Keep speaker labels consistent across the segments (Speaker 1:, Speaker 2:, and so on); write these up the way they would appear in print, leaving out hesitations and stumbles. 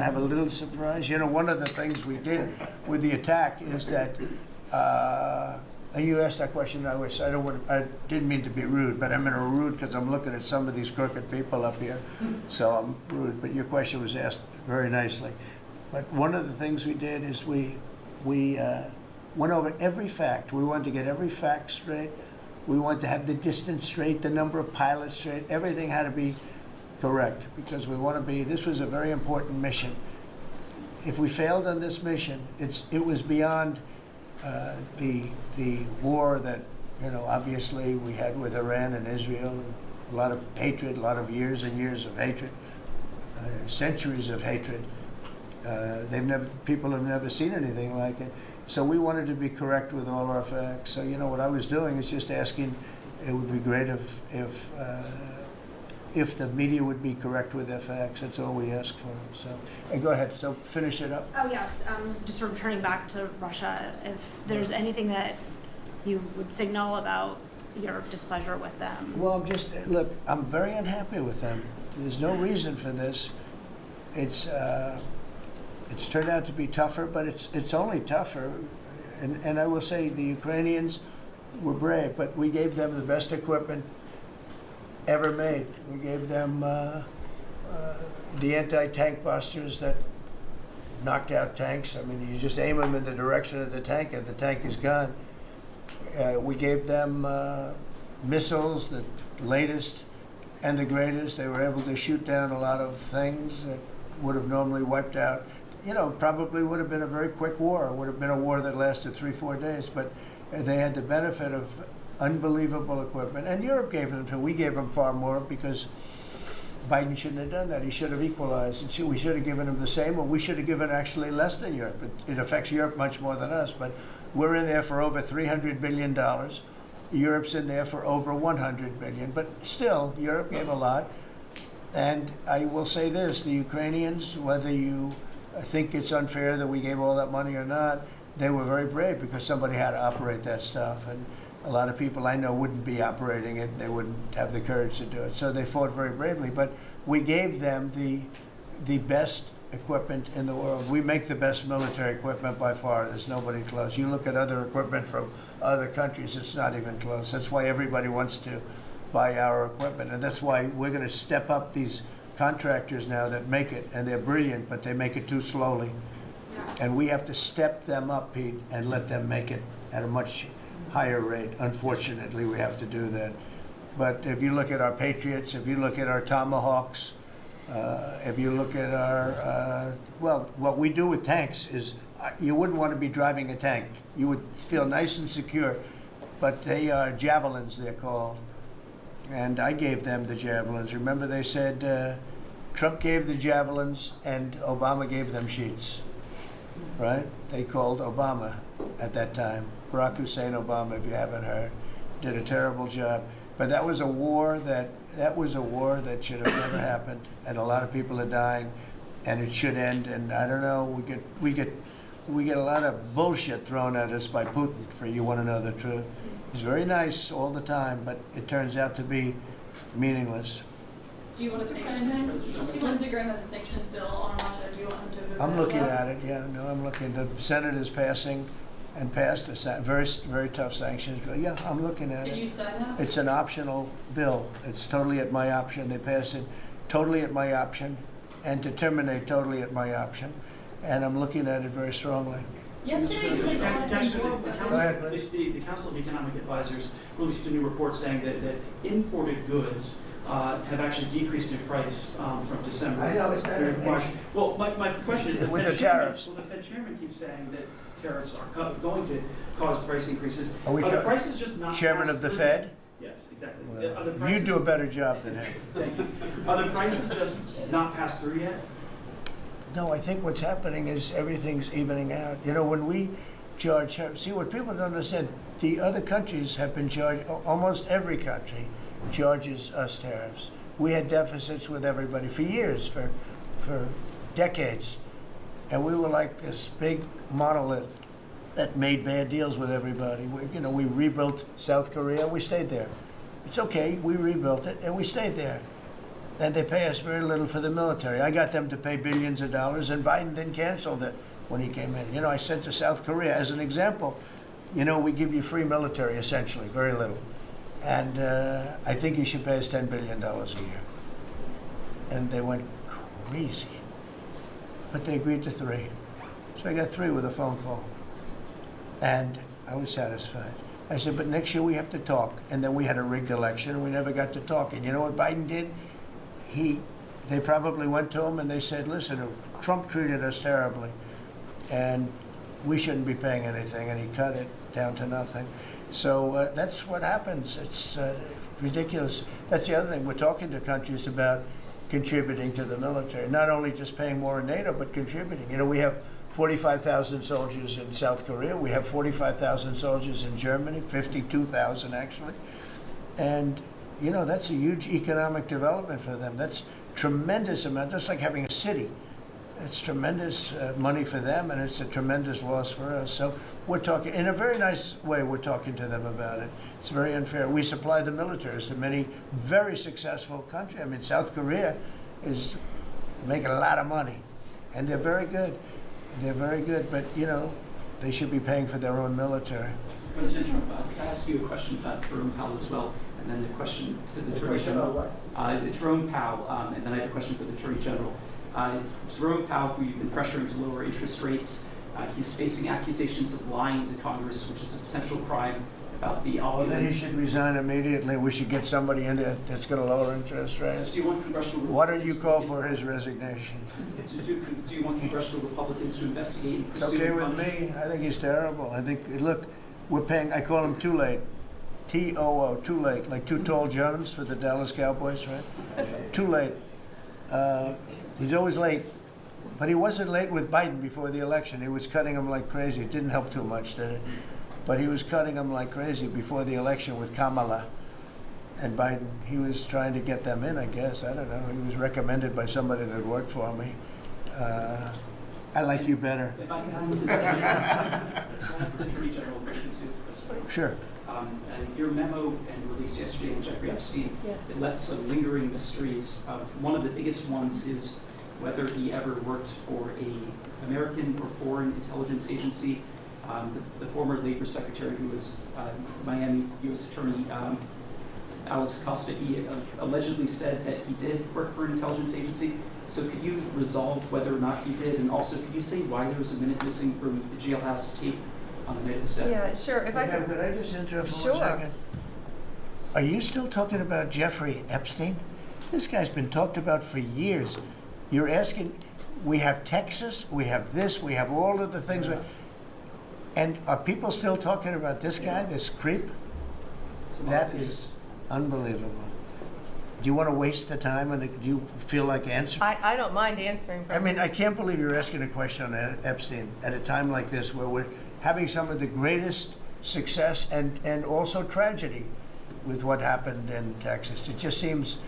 Speaker 1: have a little surprise? You know, one of the things we did with the attack is that, and you asked that question, I didn't mean to be rude, but I'm in a rude because I'm looking at some of these crooked people up here, so I'm rude, but your question was asked very nicely. But one of the things we did is we went over every fact. We wanted to get every fact straight. We wanted to have the distance straight, the number of pilots straight. Everything had to be correct because we want to be, this was a very important mission. If we failed on this mission, it was beyond the war that, you know, obviously we had with Iran and Israel. A lot of hatred, a lot of years and years of hatred, centuries of hatred. People have never seen anything like it. So we wanted to be correct with all our facts. So, you know, what I was doing is just asking, it would be great if the media would be correct with their facts. That's all we ask for. So, hey, go ahead. So finish it up.
Speaker 2: Oh, yes. Just returning back to Russia, if there's anything that you would signal about your displeasure with them.
Speaker 1: Well, look, I'm very unhappy with them. There's no reason for this. It's turned out to be tougher, but it's only tougher. And I will say the Ukrainians were brave, but we gave them the best equipment ever made. We gave them the anti-tank busters that knocked out tanks. I mean, you just aim them in the direction of the tank and the tank is gone. We gave them missiles, the latest and the greatest. They were able to shoot down a lot of things that would have normally wiped out. You know, probably would have been a very quick war. It would have been a war that lasted 3-4 days, but they had the benefit of unbelievable equipment. And Europe gave them too. We gave them far more because Biden shouldn't have done that. He should have equalized. And we should have given him the same, or we should have given actually less than Europe. It affects Europe much more than us, but we're in there for over $300 billion. Europe's in there for over $100 billion, but still, Europe gave a lot. And I will say this, the Ukrainians, whether you think it's unfair that we gave all that money or not, they were very brave because somebody had to operate that stuff. And a lot of people I know wouldn't be operating it. They wouldn't have the courage to do it. So they fought very bravely. But we gave them the best equipment in the world. We make the best military equipment by far. There's nobody close. You look at other equipment from other countries, it's not even close. That's why everybody wants to buy our equipment. And that's why we're going to step up these contractors now that make it, and they're brilliant, but they make it too slowly. And we have to step them up, Pete, and let them make it at a much higher rate. Unfortunately, we have to do that. But if you look at our Patriots, if you look at our Tomahawks, if you look at our, well, what we do with tanks is, you wouldn't want to be driving a tank. You would feel nice and secure, but they are javelins, they're called. And I gave them the javelins. Remember they said Trump gave the javelins and Obama gave them sheets, right? They called Obama at that time. Barack Hussein Obama, if you haven't heard, did a terrible job. But that was a war that should have never happened, and a lot of people are dying, and it should end. And I don't know, we get a lot of bullshit thrown at us by Putin, for you want to know the truth. He's very nice all the time, but it turns out to be meaningless.
Speaker 3: Do you want to sanction him? Lindsey Graham has a sanctions bill on Russia. Do you want him to move
Speaker 1: I'm looking at it, yeah, no, I'm looking. The Senate is passing and passed a very, very tough sanctions bill. Yeah, I'm looking at it.
Speaker 3: Can you sign that?
Speaker 1: It's an optional bill. It's totally at my option. They pass it totally at my option and to terminate totally at my option. And I'm looking at it very strongly.
Speaker 3: Yesterday, you said
Speaker 4: the Council of Economic Advisors released a new report saying that imported goods have actually decreased in price from December.
Speaker 1: I know, it's not
Speaker 4: March. Well, my question is,
Speaker 1: with the tariffs.
Speaker 4: Well, the Fed chairman keeps saying that tariffs are going to cause price increases.
Speaker 1: Are
Speaker 4: the prices just not
Speaker 1: Chairman of the Fed?
Speaker 4: Yes, exactly.
Speaker 1: Well, you do a better job than him.
Speaker 4: Thank you. Are the prices just not passed through yet?
Speaker 1: No, I think what's happening is everything's evening out. You know, when we charge, see what people don't understand, the other countries have been charged, almost every country charges us tariffs. We had deficits with everybody for years, for decades. And we were like this big monolith that made bad deals with everybody. We rebuilt South Korea, we stayed there. It's okay, we rebuilt it and we stayed there. and they pay us very little for the military. I got them to pay billions of dollars, and Biden then canceled it when he came in. You know, I sent to South Korea as an example. You know, we give you free military, essentially, very little. And I think you should pay us $10 billion a year. And they went crazy. But they agreed to 3. So I got 3 with a phone call. And I was satisfied. I said, but next year we have to talk. And then we had a rigged election, and we never got to talk. And you know what Biden did? They probably went to him and they said, listen, Trump treated us terribly, and we shouldn't be paying anything. And he cut it down to nothing. So that's what happens. It's ridiculous. That's the other thing. We're talking to countries about contributing to the military, not only just paying more in NATO, but contributing. You know, we have 45,000 soldiers in South Korea. We have 45,000 soldiers in Germany, 52,000 actually. And, you know, that's a huge economic development for them. That's tremendous amount. That's like having a city. It's tremendous money for them, and it's a tremendous loss for us. So we're talking, in a very nice way, we're talking to them about it. It's very unfair. We supply the militaries to many very successful countries. I mean, South Korea is making a lot of money, and they're very good. They're very good, but, you know, they should be paying for their own military.
Speaker 5: President Trump, can I ask you a question about Jerome Powell as well, and then the question to the Attorney General? Jerome Powell, and then I have a question for the Attorney General. Jerome Powell, who you've been pressuring to lower interest rates, he's facing accusations of lying to Congress, which is a potential crime about the
Speaker 1: Well,
Speaker 5: opulent.
Speaker 1: then he should resign immediately. We should get somebody in there that's going to lower interest rates.
Speaker 5: Do you want congressional
Speaker 1: Why don't you
Speaker 5: Republicans
Speaker 1: call
Speaker 5: to-
Speaker 1: for his resignation?
Speaker 5: Do you want congressional Republicans to investigate and
Speaker 1: It's
Speaker 5: pursue
Speaker 1: okay
Speaker 5: and
Speaker 1: with
Speaker 5: punish?
Speaker 1: me. I think he's terrible. I think, look, we're paying, I call him Too Late. T-O-O, Too Late, like Too Tall Jones for the Dallas Cowboys, right? Too late. He's always late. But he wasn't late with Biden before the election. He was cutting him like crazy. It didn't help too much, did it? But he was cutting him like crazy before the election with Kamala and Biden. He was trying to get them in, I guess. I don't know. He was recommended by somebody that worked for me. I like you better.
Speaker 5: If I can ask the Attorney General a question too, President.
Speaker 1: Sure.
Speaker 5: And your memo and release yesterday on Jeffrey Epstein, it left some lingering mysteries. One of the biggest ones is whether he ever worked for a American or foreign intelligence agency. The former Labor Secretary, who was Miami U.S. Attorney Alex Costa, he allegedly said that he did work for an intelligence agency. So could you resolve whether or not he did? And also, could you say why there was a minute missing from the jailhouse tape on the night of the step?
Speaker 6: Yeah, sure. If I
Speaker 1: Could
Speaker 6: could,
Speaker 1: I just interrupt for
Speaker 6: Sure.
Speaker 1: 1 second? Are you still talking about Jeffrey Epstein? This guy's been talked about for years. You're asking, we have Texas, we have this, we have all of the things. And are people still talking about this guy, this creep? That is unbelievable. Do you want to waste the time, and do you feel like answering?
Speaker 6: I don't mind answering.
Speaker 1: I mean, I can't believe you're asking a question on Epstein at a time like this where we're having some of the greatest success and also tragedy with what happened in Texas. It just seems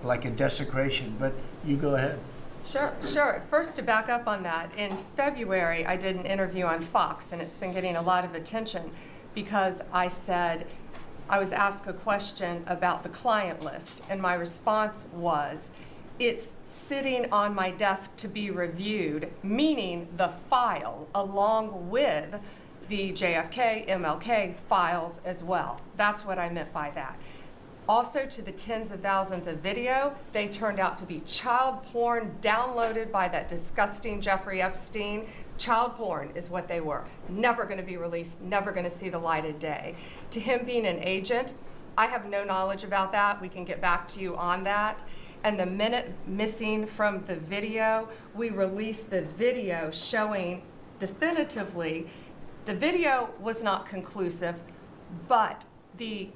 Speaker 1: like a desecration, but you go ahead.
Speaker 6: Sure. First, to back up on that, in February, I did an interview on Fox, and it's been getting a lot of attention because I said, I was asked a question about the client list, and my response was, it's sitting on my desk to be reviewed, meaning the file along with the JFK, MLK files as well. That's what I meant by that. Also, to the tens of thousands of video, they turned out to be child porn downloaded by that disgusting Jeffrey Epstein. Child porn is what they were. Never going to be released, never going to see the light of day. To him being an agent, I have no knowledge about that. We can get back to you on that. And the minute missing from the video, we released the video showing definitively the video was not conclusive, but the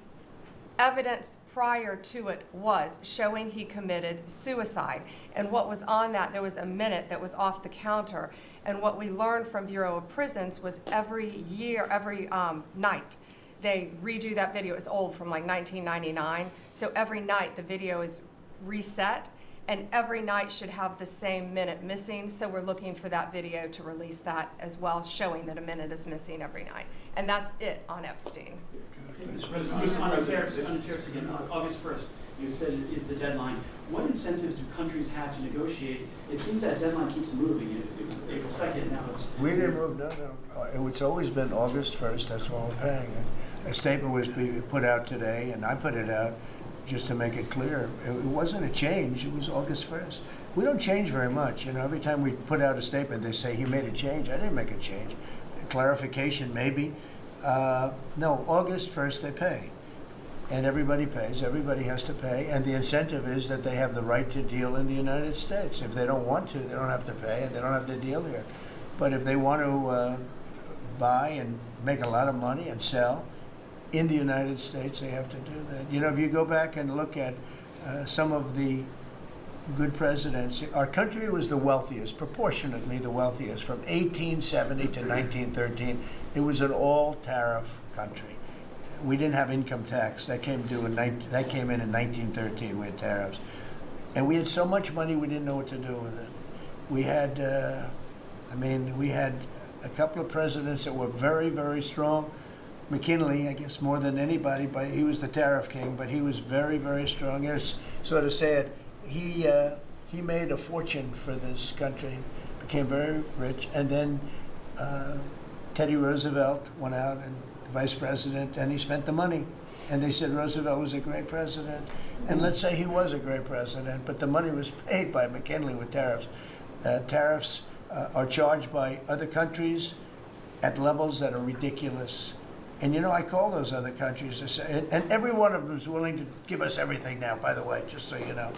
Speaker 6: evidence prior to it was showing he committed suicide. And what was on that, there was a minute that was off the counter. And what we learned from Bureau of Prisons was every night, they redo that video. It's old, from like 1999. So every night the video is reset, and every night should have the same minute missing. So we're looking for that video to release that as well, showing that a minute is missing every night. And that's it on Epstein.
Speaker 4: Mr. President, just on the tariffs again, August 1st, you said is the deadline. what incentives do countries have to negotiate? It seems that deadline keeps moving. It was April 2nd, now it's...
Speaker 1: We didn't move, no. It's always been August 1st, that's when we're paying. A statement was put out today, and I put it out just to make it clear. It wasn't a change, it was August 1st. We don't change very much, every time we put out a statement, they say, he made a change. I didn't make a change. Clarification, maybe. No, August 1st they pay. And everybody pays, everybody has to pay, and the incentive is that they have the right to deal in the United States. If they don't want to, they don't have to pay, and they don't have to deal here. But if they want to buy and make a lot of money and sell in the United States, they have to do that. If you go back and look at some of the good presidents, our country was the wealthiest, proportionately the wealthiest, from 1870 to 1913. It was an all-tariff country. We didn't have income tax. That came in in 1913. We had tariffs. And we had so much money we didn't know what to do with it. We had, we had a couple of presidents that were very, very strong. McKinley, I guess more than anybody, but he was the tariff king, but he was very, very strong. It's sort of sad. He made a fortune for this country, became very rich, and then Teddy Roosevelt went out and vice president, and he spent the money. And they said Roosevelt was a great president. And let's say he was a great president, but the money was paid by McKinley with tariffs. Tariffs are charged by other countries at levels that are ridiculous. And I call those other countries to say, and every one of them is willing to give us everything now, by the way, just so you know.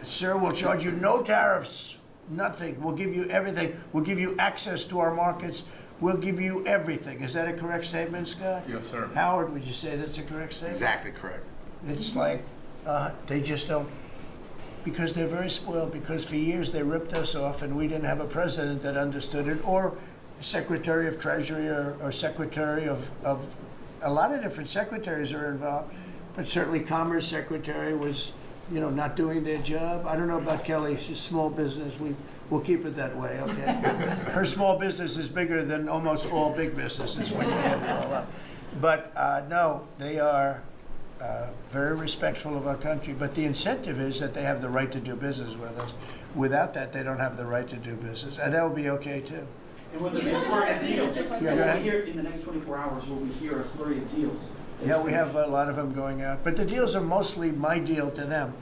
Speaker 1: Sir, we'll charge you no tariffs, nothing. We'll give you everything. We'll give you access to our markets. We'll give you everything. Is that a correct statement, Scott?
Speaker 7: Yes, sir.
Speaker 1: Howard, would you say that's a correct statement?
Speaker 7: Exactly correct.
Speaker 1: It's like they just don't, because they're very spoiled, because for years they ripped us off and we didn't have a president that understood it, or Secretary of Treasury or Secretary of a lot of different secretaries are involved, but certainly Commerce Secretary was, not doing their job. I don't know about Kelly, she's small business. We'll keep it that way, okay? Her small business is bigger than almost all big businesses when you add it all up. But no, they are very respectful of our country. But the incentive is that they have the right to do business with us. Without that, they don't have the right to do business. And that would be okay, too.
Speaker 4: And when the next flurry of deals,
Speaker 1: Yeah, go ahead.
Speaker 4: in the next 24 hours, will we hear a flurry of deals?
Speaker 1: Yeah, we have a lot of them going out. But the deals are mostly my deal to them.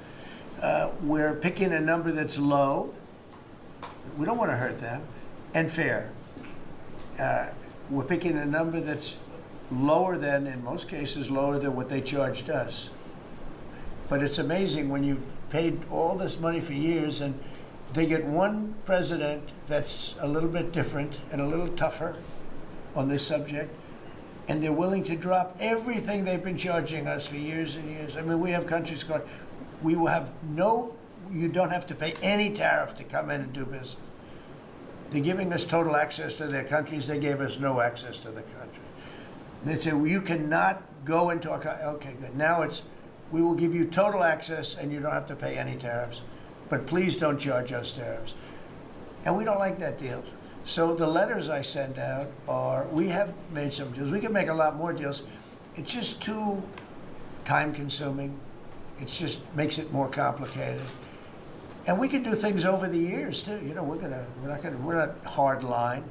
Speaker 1: We're picking a number that's low. We don't want to hurt them, and fair. We're picking a number that's lower than, in most cases, lower than what they charged us. But it's amazing when you've paid all this money for years and they get one president that's a little bit different and a little tougher on this subject, and they're willing to drop everything they've been charging us for years and years. I mean, we have countries going, we will have you don't have to pay any tariff to come in and do business. They're giving us total access to their countries. They gave us no access to the country. They say, well, you cannot go into our country. Okay, good. Now we will give you total access and you don't have to pay any tariffs. But please don't charge us tariffs. And we don't like that deal. So the letters I send out are, we have made some deals. We can make a lot more deals. It's just too time consuming. It just makes it more complicated. And we can do things over the years too. We're not hard line,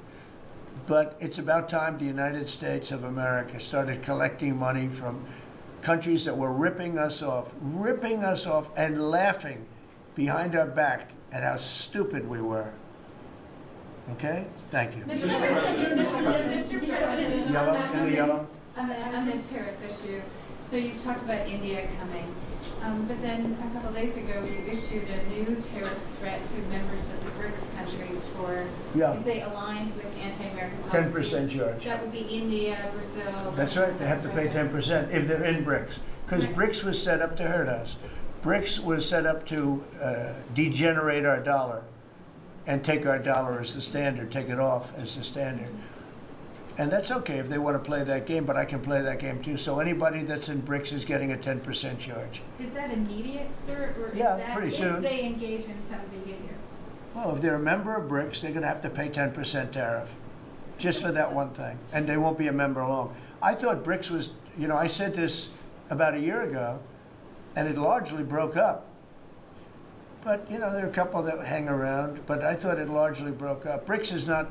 Speaker 1: but it's about time the United States of America started collecting money from countries that were ripping us off and laughing behind our back at how stupid we were. Okay? Thank you.
Speaker 3: Mr. President,
Speaker 1: Yellow, in the yellow.
Speaker 8: On the tariff issue, so you've talked about India coming, but then a couple days ago you issued a new tariff threat to members of the BRICS countries for if they aligned with anti-American policies.
Speaker 1: 10% charge.
Speaker 8: That would be India, Brazil.
Speaker 1: That's right. They have to pay 10% if they're in BRICS, because BRICS was set up to hurt us. BRICS was set up to degenerate our dollar and take our dollar as the standard, take it off as the standard. And that's okay if they want to play that game, but I can play that game too. So anybody that's in BRICS is getting a 10% charge.
Speaker 8: Is that immediate, sir, or is
Speaker 1: Yeah,
Speaker 8: that
Speaker 1: pretty
Speaker 8: if
Speaker 1: soon.
Speaker 8: they engage in some behavior?
Speaker 1: Well, if they're a member of BRICS, they're going to have to pay 10% tariff just for that one thing, and they won't be a member long. I thought BRICS was, I said this about a year ago, and it largely broke up. but there are a couple that hang around. But I thought it largely broke up. BRICS is not,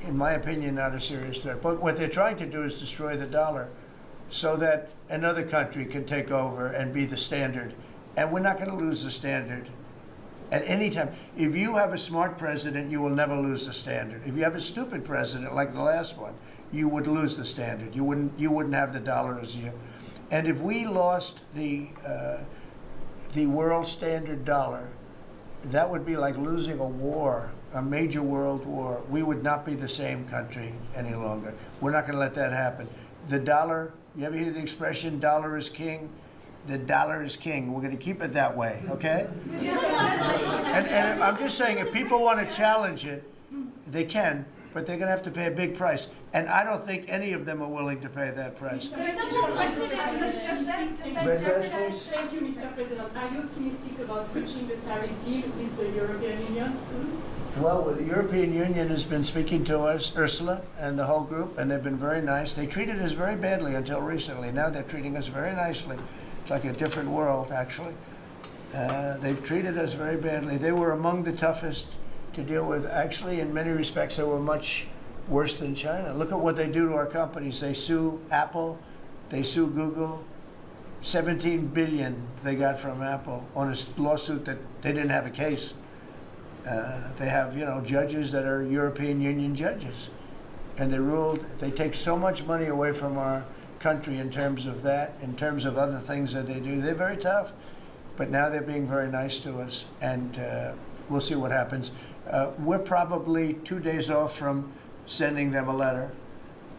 Speaker 1: in my opinion, not a serious threat. But what they're trying to do is destroy the dollar so that another country can take over and be the standard. And we're not going to lose the standard at any time. If you have a smart president, you will never lose the standard. If you have a stupid president like the last one, you would lose the standard. You wouldn't have the dollar as you. And if we lost the world standard dollar, that would be like losing a war, a major world war. We would not be the same country any longer. We're not going to let that happen. The dollar, you ever hear the expression, dollar is king? The dollar is king. We're going to keep it that way, okay? And I'm just saying, if people want to challenge it, they can, but they're going to have to pay a big price. And I don't think any of them are willing to pay that price.
Speaker 3: Thank you, Mr. President. Are you optimistic about reaching the tariff deal with the European Union soon?
Speaker 1: Well, the European Union has been speaking to us, Ursula and the whole group, and they've been very nice. They treated us very badly until recently. Now they're treating us very nicely. It's like a different world, actually. They've treated us very badly. They were among the toughest to deal with. Actually, in many respects, they were much worse than China. Look at what they do to our companies. They sue Apple. They sue Google. 17 billion they got from Apple on a lawsuit that they didn't have a case. They have, judges that are European Union judges. And they ruled, they take so much money away from our country in terms of that, in terms of other things that they do. They're very tough, but now they're being very nice to us, and we'll see what happens. We're probably 2 days off from sending them a letter.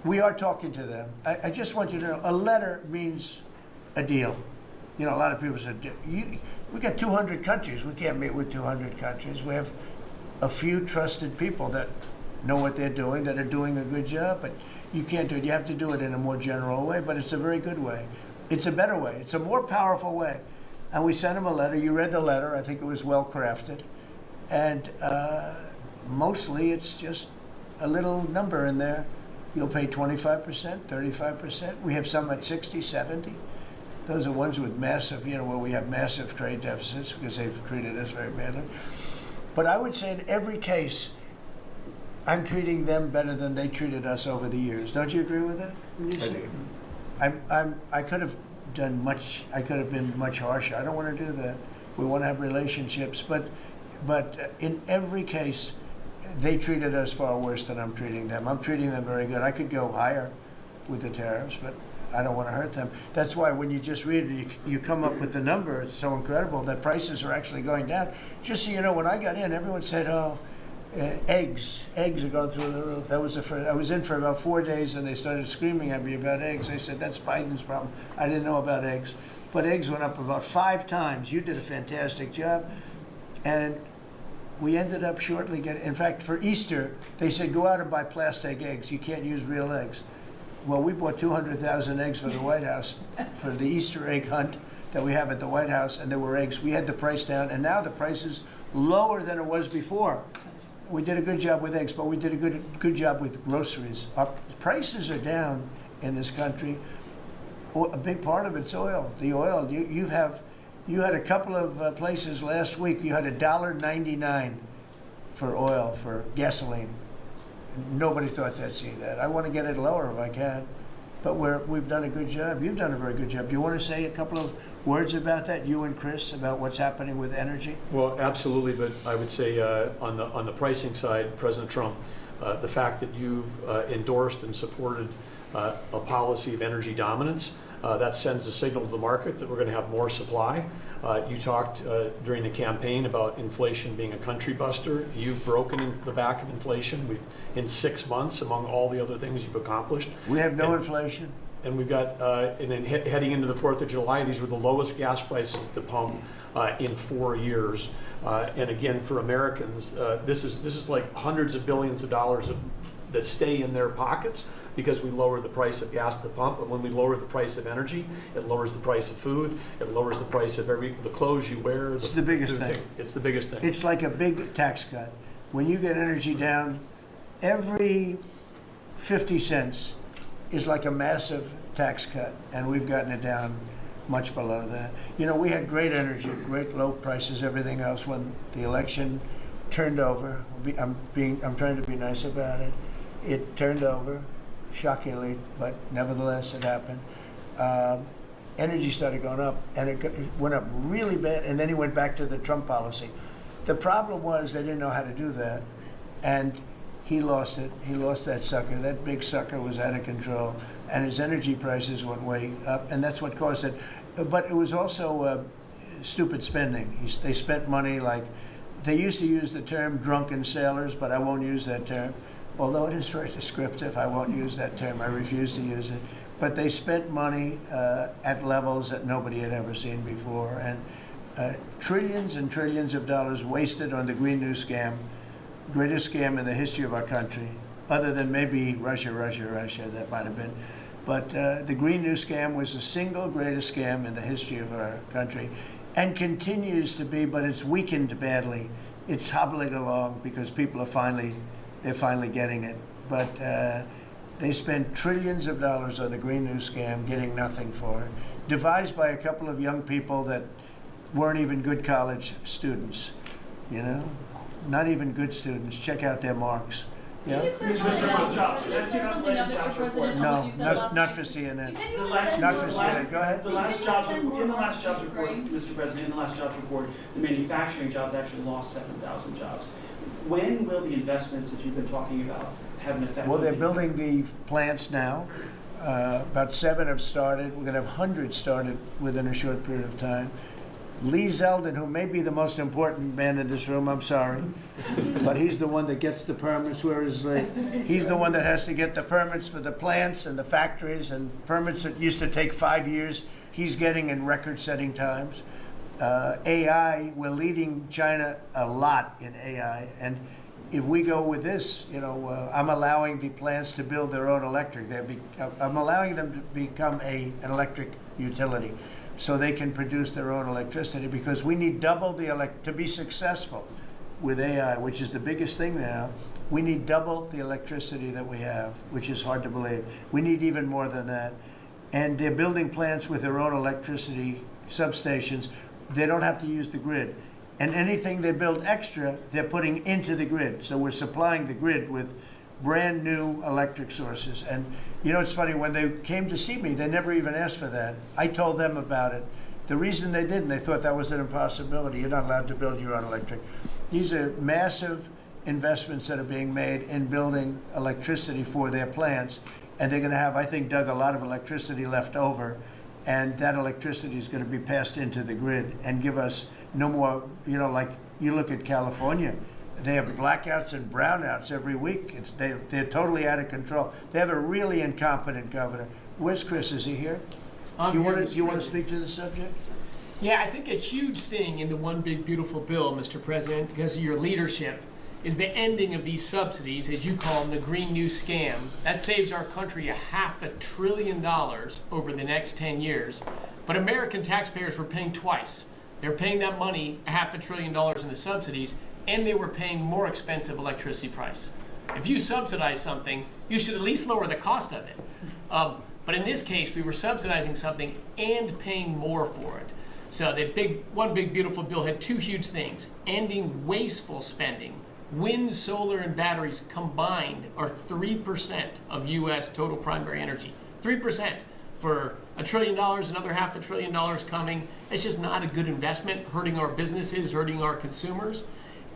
Speaker 1: We are talking to them. I just want you to know, a letter means a deal. A lot of people said, we got 200 countries. We can't meet with 200 countries. We have a few trusted people that know what they're doing, that are doing a good job, but you can't do it. You have to do it in a more general way, but it's a very good way. It's a better way. It's a more powerful way. And we sent them a letter. You read the letter. I think it was well crafted. And mostly it's just a little number in there. You'll pay 25%, 35%. We have some at 60, 70. Those are ones with massive, where we have massive trade deficits because they've treated us very badly. But I would say in every case, I'm treating them better than they treated us over the years. Don't you agree with that? I do. I could have done much. I could have been much harsher. I don't want to do that. We want to have relationships, but in every case, they treated us far worse than I'm treating them. I'm treating them very good. I could go higher with the tariffs, but I don't want to hurt them. That's why when you just read it, you come up with the number. It's so incredible that prices are actually going down. Just so you know, when I got in, everyone said, "Oh, eggs are going through the roof." That was the first. I was in for about 4 days, and they started screaming at me about eggs. They said, "That's Biden's problem." I didn't know about eggs, but eggs went up about 5 times. You did a fantastic job, and we ended up shortly getting. In fact, for Easter, they said, "Go out and buy plastic eggs. You can't use real eggs." Well, we bought 200,000 eggs for the White House for the Easter egg hunt that we have at the White House, and there were eggs. We had the price down, and now the price is lower than it was before. We did a good job with eggs, but we did a good job with groceries. Our prices are down in this country. A big part of it's oil. The oil, you had a couple of places last week. You had $1.99 for oil, for gasoline. Nobody thought they'd see that. I want to get it lower if I can, but we've done a good job. You've done a very good job. Do you want to say a couple of words about that, you and Chris, about what's happening with energy?
Speaker 7: Well, absolutely, but I would say on the pricing side, President Trump, the fact that you've endorsed and supported a policy of energy dominance, that sends a signal to the market that we're going to have more supply. You talked during the campaign about inflation being a country buster. You've broken in the back of inflation. In 6 months, among all the other things you've accomplished.
Speaker 1: We have no inflation.
Speaker 7: And we've got, and then heading into the 4th of July, these were the lowest gas prices at the pump in 4 years. And again, for Americans, this is like hundreds of billions of dollars that stay in their pockets because we lower the price of gas at the pump. But when we lower the price of energy, it lowers the price of food. It lowers the price of the clothes you wear.
Speaker 1: It's the biggest thing.
Speaker 7: It's the biggest thing.
Speaker 1: It's like a big tax cut. When you get energy down, every 50 cents is like a massive tax cut, and we've gotten it down much below that. You know, we had great energy, great low prices, everything else. When the election turned over, I'm trying to be nice about it. It turned over, shockingly, but nevertheless it happened. Energy started going up, and it went up really bad, and then he went back to the Trump policy. The problem was they didn't know how to do that, and he lost it. He lost that sucker. That big sucker was out of control, and his energy prices went way up, and that's what caused it. But it was also stupid spending. They spent money like, they used to use the term drunken sailors, but I won't use that term. Although it is very descriptive, I won't use that term. I refuse to use it. But they spent money at levels that nobody had ever seen before, and trillions and trillions of dollars wasted on the Green New Scam, greatest scam in the history of our country, other than maybe Russia, that might have been. But the Green New Scam was the single greatest scam in the history of our country, and continues to be, but it's weakened badly. It's hobbling along because people are they're finally getting it. But they spent trillions of dollars on the Green New Scam, getting nothing for it. Devised by a couple of young people that weren't even good college students, you know? Not even good students. Check out their marks.
Speaker 3: Can you
Speaker 1: Yeah?
Speaker 3: clarify something else, Mr. President, on
Speaker 1: No,
Speaker 3: what you said last
Speaker 1: not
Speaker 3: week?
Speaker 1: for CNN.
Speaker 3: You said you
Speaker 4: The
Speaker 3: would
Speaker 4: last,
Speaker 3: send
Speaker 1: Not
Speaker 3: more
Speaker 1: for
Speaker 3: jobs.
Speaker 1: CNN. Go ahead.
Speaker 4: The
Speaker 3: You
Speaker 4: last
Speaker 3: said you would
Speaker 4: jobs
Speaker 3: send more
Speaker 4: in the last
Speaker 3: jobs
Speaker 4: jobs
Speaker 3: to
Speaker 4: report,
Speaker 3: Ukraine.
Speaker 4: Mr. President, in the last jobs report, the manufacturing jobs actually lost 7,000 jobs. When will the investments that you've been talking about have an effect?
Speaker 1: Well,
Speaker 4: on
Speaker 1: they're
Speaker 4: the-
Speaker 1: building the plants now. About 7 have started. We're going to have hundreds started within a short period of time. Lee Zeldin, who may be the most important man in this room, I'm sorry, but he's the one that gets the permits. Where is Lee? He's the one that has to get the permits for the plants and the factories, and permits that used to take 5 years, he's getting in record-setting times. AI, we're leading China a lot in AI, and if we go with this, you know, I'm allowing the plants to build their own electric. I'm allowing them to become an electric utility, so they can produce their own electricity, because we need double to be successful with AI, which is the biggest thing now. We need double the electricity that we have, which is hard to believe. We need even more than that. And they're building plants with their own electricity substations. They don't have to use the grid. And anything they build extra, they're putting into the grid. So we're supplying the grid with brand new electric sources. And you know, it's funny, when they came to see me, they never even asked for that. I told them about it. The reason they didn't, they thought that was an impossibility. You're not allowed to build your own electric. These are massive investments that are being made in building electricity for their plants. And they're going to have, I think, Doug, a lot of electricity left over. And that electricity is going to be passed into the grid and give us no more, you know, like you look at California. They have blackouts and brownouts every week. They're totally out of control. They have a really incompetent governor. Where's Chris? Is he here? Do you want to speak to the subject?
Speaker 9: Yeah, I think a huge thing in the One Big Beautiful Bill, Mr. President, because of your leadership, is the ending of these subsidies, as you call them, the Green New Scam. That saves our country $500 billion over the next 10 years. But American taxpayers were paying twice. They're paying that money, $500 billion in the subsidies, and they were paying more expensive electricity price. If you subsidize something, you should at least lower the cost of it. But in this case, we were subsidizing something and paying more for it. So the One Big Beautiful Bill had two huge things: ending wasteful spending. Wind, solar, and batteries combined are 3% of U.S. total primary energy. 3%. For $1 trillion, another $500 billion coming. It's just not a good investment, hurting our businesses, hurting our consumers.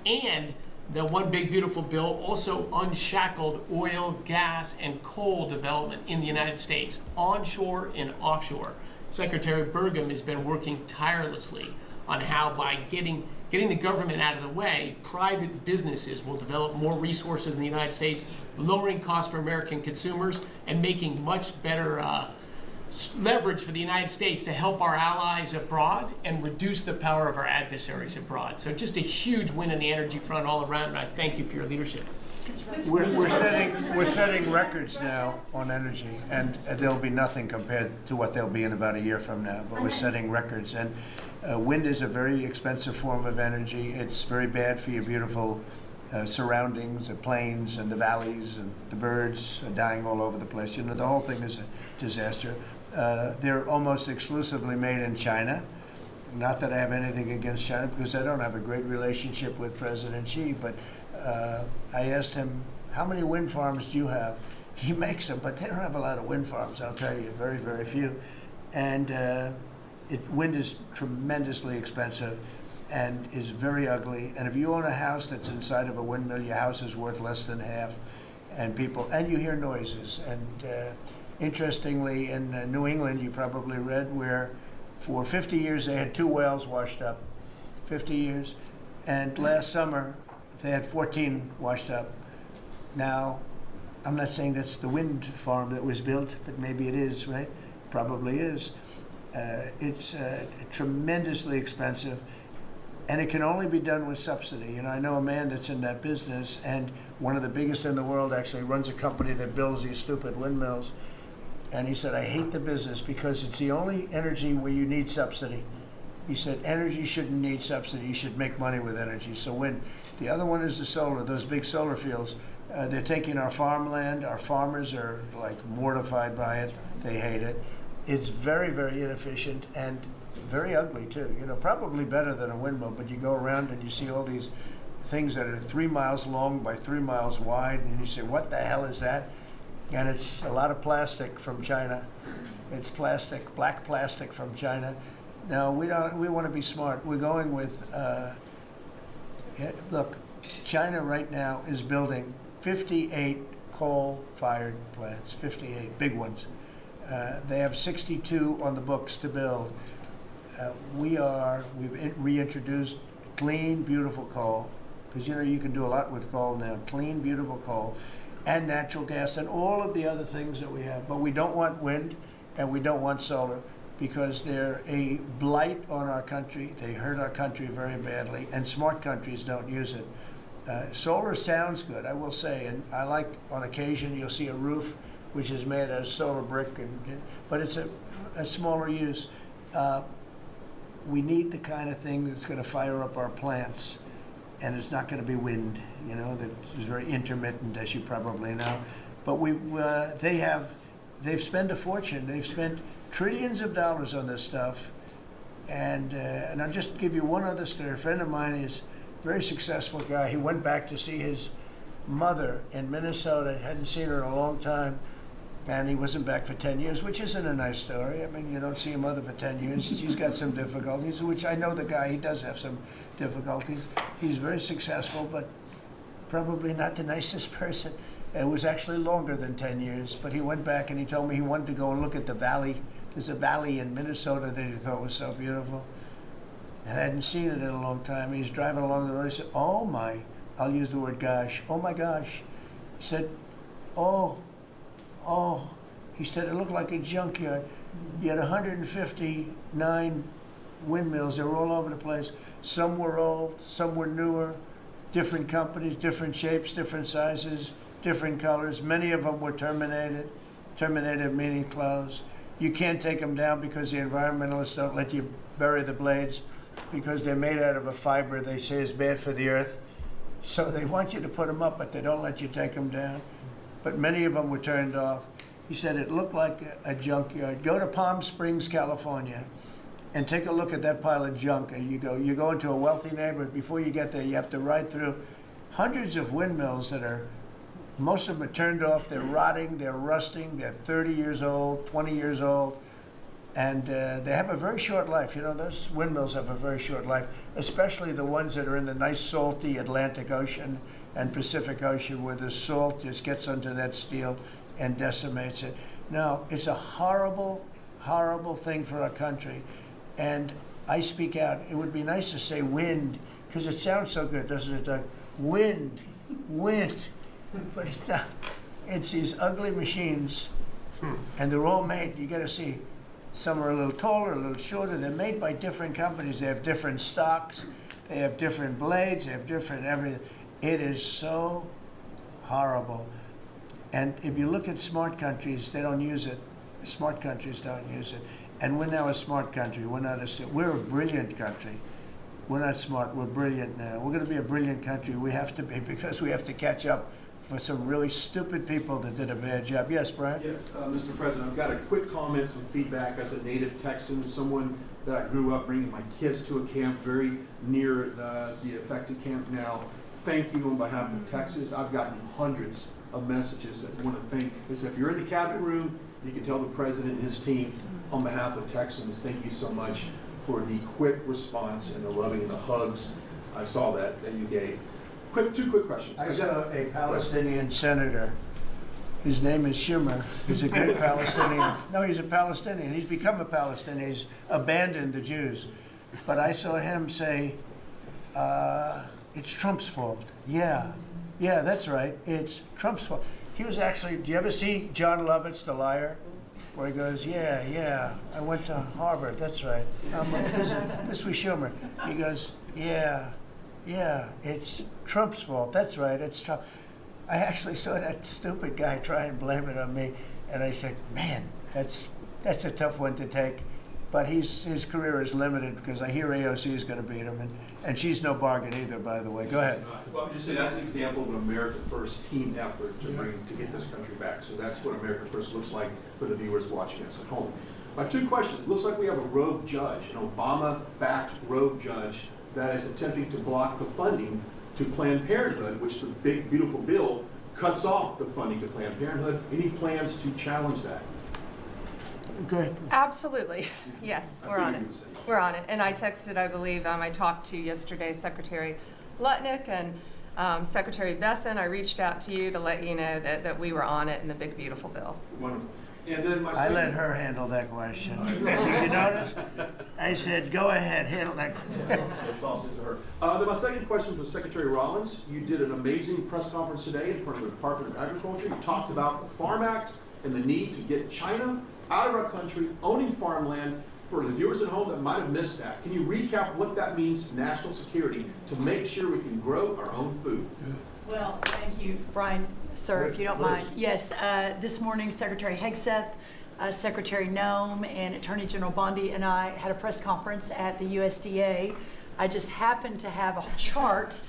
Speaker 9: And the One Big Beautiful Bill also unshackled oil, gas, and coal development in the United States, onshore and offshore. Secretary Burgum has been working tirelessly on how, by getting the government out of the way, private businesses will develop more resources in the United States, lowering costs for American consumers and making much better leverage for the United States to help our allies abroad and reduce the power of our adversaries abroad. So just a huge win on the energy front all around, and I thank you for your leadership.
Speaker 1: We're setting records now on energy, and there'll be nothing compared to what they'll be in about a year from now. But we're setting records, and wind is a very expensive form of energy. It's very bad for your beautiful surroundings, the plains and the valleys, and the birds are dying all over the place. You know, the whole thing is a disaster. They're almost exclusively made in China. Not that I have anything against China, because I don't have a great relationship with President Xi, but I asked him, how many wind farms do you have? He makes them, but they don't have a lot of wind farms, I'll tell you, very, very few. And wind is tremendously expensive and is very ugly. And if you own a house that's inside of a windmill, your house is worth less than half. And you hear noises. And interestingly, in New England, you probably read where for 50 years they had 2 wells washed up, 50 years. And last summer, they had 14 washed up. Now, I'm not saying that's the wind farm that was built, but maybe it is, right? Probably is. It's tremendously expensive, and it can only be done with subsidy. You know, I know a man that's in that business, and one of the biggest in the world actually runs a company that builds these stupid windmills. And he said, I hate the business because it's the only energy where you need subsidy. He said, energy shouldn't need subsidy. You should make money with energy. So wind. The other one is the solar, those big solar fields. They're taking our farmland. Our farmers are like mortified by it. They hate it. It's very, very inefficient and very ugly too. You know, probably better than a windmill, but you go around and you see all these things that are 3 miles long by 3 miles wide, and you say, what the hell is that? And it's a lot of plastic from China. It's plastic, black plastic from China. No, we want to be smart. We're going with, look, China right now is building 58 coal-fired plants, 58 big ones. They have 62 on the books to build. We've reintroduced clean, beautiful coal, because you know you can do a lot with coal now. Clean, beautiful coal, and natural gas, and all of the other things that we have. But we don't want wind, and we don't want solar, because they're a blight on our country. They hurt our country very badly, and smart countries don't use it. Solar sounds good, I will say, and I like, on occasion, you'll see a roof which is made of solar brick, but it's a smaller use. We need the kind of thing that's going to fire up our plants, and it's not going to be wind, you know, that is very intermittent, as you probably know. But they've spent a fortune. They've spent trillions of dollars on this stuff, and I'll just give you one other story. A friend of mine is a very successful guy. He went back to see his mother in Minnesota. Hadn't seen her in a long time, and he wasn't back for 10 years, which isn't a nice story. I mean, you don't see your mother for 10 years. She's got some difficulties, which I know the guy. He does have some difficulties. He's very successful, but probably not the nicest person. It was actually longer than 10 years, but he went back and he told me he wanted to go and look at the valley. There's a valley in Minnesota that he thought was so beautiful. And I hadn't seen it in a long time. He's driving along the road. He said, oh my, I'll use the word gosh, oh my gosh. He said, oh. He said, it looked like a junkyard. You had 159 windmills. They were all over the place. Some were old, some were newer, different companies, different shapes, different sizes, different colors. Many of them were terminated. Terminated meaning closed. You can't take them down because the environmentalists don't let you bury the blades because they're made out of a fiber they say is bad for the earth. So they want you to put them up, but they don't let you take them down. But many of them were turned off. He said it looked like a junkyard. Go to Palm Springs, California, and take a look at that pile of junk. And you go into a wealthy neighborhood. Before you get there, you have to ride through hundreds of windmills that are, most of them are turned off. They're rotting, they're rusting, they're 30 years old, 20 years old, and they have a very short life. You know, those windmills have a very short life, especially the ones that are in the nice salty Atlantic Ocean and Pacific Ocean, where the salt just gets under that steel and decimates it. Now, it's a horrible, horrible thing for our country. And I speak out. It would be nice to say wind, because it sounds so good, doesn't it, Doug? Wind, wind. But it's not. It's these ugly machines, and they're all made, you got to see, some are a little taller, a little shorter. They're made by different companies. They have different stocks. They have different blades. They have different everything. It is so horrible. And if you look at smart countries, they don't use it. Smart countries don't use it. And we're now a smart country. We're a brilliant country. We're not smart, we're brilliant now. We're going to be a brilliant country. We have to be, because we have to catch up for some really stupid people that did a bad job. Yes, Brian?
Speaker 10: Yes, Mr. President, I've got a quick comment, some feedback as a native Texan, someone that I grew up bringing my kids to a camp very near the affected camp now. Thank you on behalf of Texas. I've gotten hundreds of messages that want to thank. If you're in the cabinet room, you can tell the president and his team on behalf of Texans, thank you so much for the quick response and the loving and the hugs. I saw that you gave. Two quick questions.
Speaker 1: I saw a Palestinian senator. His name is Schumer. He's a great Palestinian. No, he's a Palestinian. He's become a Palestinian. He's abandoned the Jews. But I saw him say, it's Trump's fault. Yeah, that's right. It's Trump's fault. He was actually, do you ever see John Lovett's The Liar? Where he goes, yeah, I went to Harvard. That's right. This was Schumer. He goes, yeah, it's Trump's fault. That's right, it's Trump. I actually saw that stupid guy try and blame it on me, and I said, man, that's a tough one to take. But his career is limited because I hear AOC is going to beat him, and she's no bargain either, by the way. Go ahead.
Speaker 10: Well, I'm just saying that's an example of an America First team effort to get this country back. So that's what America First looks like for the viewers watching us at home. My two questions. It looks like we have a rogue judge, an Obama-backed rogue judge that is attempting to block the funding to Planned Parenthood, which the big, beautiful bill cuts off the funding to Planned Parenthood. Any plans to challenge that?
Speaker 1: Good.
Speaker 6: Absolutely. Yes, we're on it. We're on it. And I texted, I believe, I talked to yesterday Secretary Lutnick and Secretary Besson. I reached out to you to let you know that we were on it in the big, beautiful bill.
Speaker 10: Wonderful. And then
Speaker 1: I let her handle that question. Did you notice? I said, go ahead, handle that.
Speaker 10: It's also to her. Then my second question was Secretary Rollins. You did an amazing press conference today in front of the Department of Agriculture. You talked about the Farm Act and the need to get China out of our country, owning farmland. For the viewers at home that might have missed that, can you recap what that means to national security to make sure we can grow our own food?
Speaker 11: Well, thank you, Brian, sir, if you don't mind. Yes, this morning Secretary Hegseth, Secretary Noem, and Attorney General Bondi and I had a press conference at the USDA. I just happened to have a chart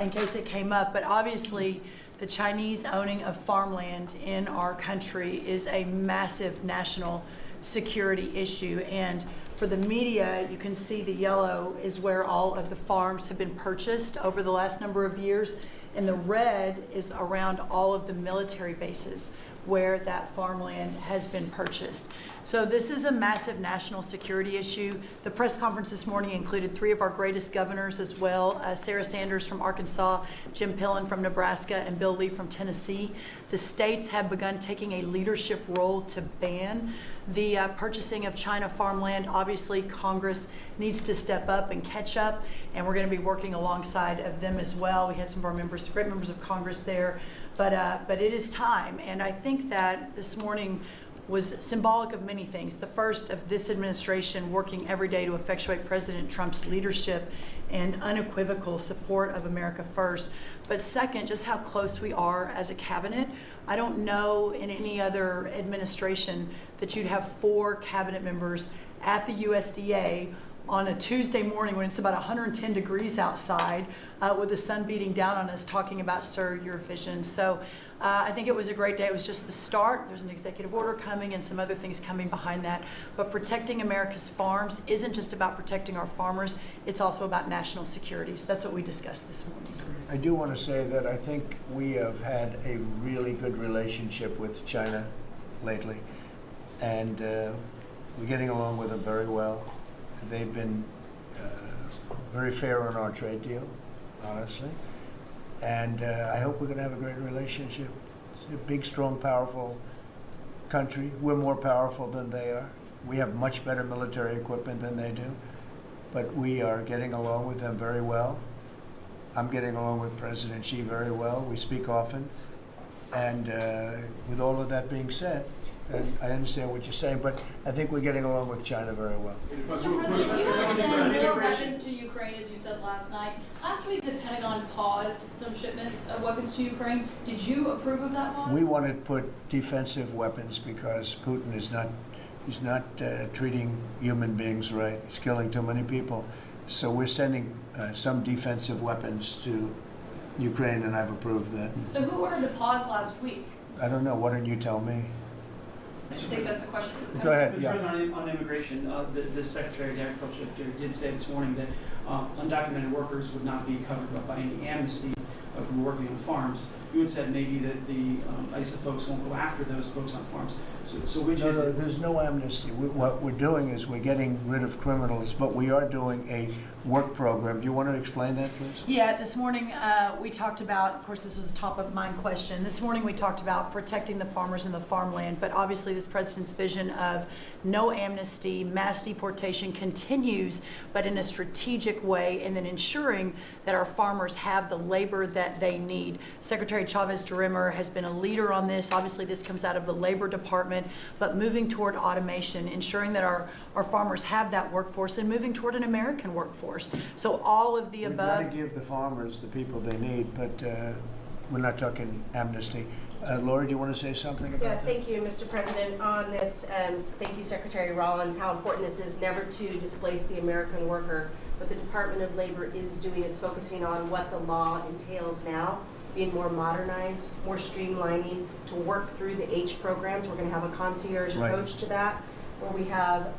Speaker 11: in case it came up, but obviously the Chinese owning of farmland in our country is a massive national security issue. And for the media, you can see the yellow is where all of the farms have been purchased over the last number of years. And the red is around all of the military bases where that farmland has been purchased. So this is a massive national security issue. The press conference this morning included 3 of our greatest governors as well, Sarah Sanders from Arkansas, Jim Pillen from Nebraska, and Bill Lee from Tennessee. The states have begun taking a leadership role to ban the purchasing of China farmland. Obviously, Congress needs to step up and catch up, and we're going to be working alongside of them as well. We had some of our members, great members of Congress there, but it is time, and I think that this morning was symbolic of many things. The first of this administration working every day to effectuate President Trump's leadership and unequivocal support of America First. But second, just how close we are as a cabinet. I don't know in any other administration that you'd have 4 cabinet members at the USDA on a Tuesday morning when it's about 110 degrees outside with the sun beating down on us talking about, sir, your vision. So I think it was a great day. It was just the start. There's an executive order coming and some other things coming behind that. But protecting America's farms isn't just about protecting our farmers. It's also about national security. So that's what we discussed this morning.
Speaker 1: I do want to say that I think we have had a really good relationship with China lately. And we're getting along with them very well. They've been very fair on our trade deal, honestly. And I hope we're going to have a great relationship. It's a big, strong, powerful country. We're more powerful than they are. We have much better military equipment than they do. But we are getting along with them very well. I'm getting along with President Xi very well. We speak often. And with all of that being said, and I understand what you're saying, but I think we're getting along with China very well.
Speaker 3: Mr. President, you have sent more weapons to Ukraine, as you said last night. Last week, the Pentagon paused some shipments of weapons to Ukraine. Did you approve of that pause?
Speaker 1: We want to put defensive weapons because Putin is not treating human beings right. He's killing too many people. So we're sending some defensive weapons to Ukraine, and I've approved that.
Speaker 3: So who ordered the pause last week?
Speaker 1: I don't know, why don't you tell me?
Speaker 3: I think that's a question for the
Speaker 1: Go ahead,
Speaker 4: Mr.
Speaker 1: yeah.
Speaker 4: President, on immigration, the Secretary of Agriculture did say this morning that undocumented workers would not be covered by any amnesty from working on farms. You had said maybe that the ISA folks won't go after those folks on farms. So which
Speaker 1: No,
Speaker 4: is
Speaker 1: no,
Speaker 4: it?
Speaker 1: there's no amnesty. What we're doing is we're getting rid of criminals, but we are doing a work program. Do you want to explain that, please?
Speaker 11: Yeah, this morning we talked about, of course, this was a top of mind question. This morning we talked about protecting the farmers and the farmland, but obviously this president's vision of no amnesty, mass deportation continues, but in a strategic way, and then ensuring that our farmers have the labor that they need. Secretary Chavez-DeRimmer has been a leader on this. Obviously this comes out of the Labor Department, but moving toward automation, ensuring that our farmers have that workforce, and moving toward an American workforce. So all of the
Speaker 1: We've
Speaker 11: above.
Speaker 1: got to give the farmers the people they need, but we're not talking amnesty. Laura, do you want to say something about that?
Speaker 12: Thank you, Mr. President. On this, thank you, Secretary Rollins, how important this is never to displace the American worker. What the Department of Labor is doing is focusing on what the law entails now, being more modernized, more streamlining, to work through the H programs. We're going to have a concierge approach to that, where we have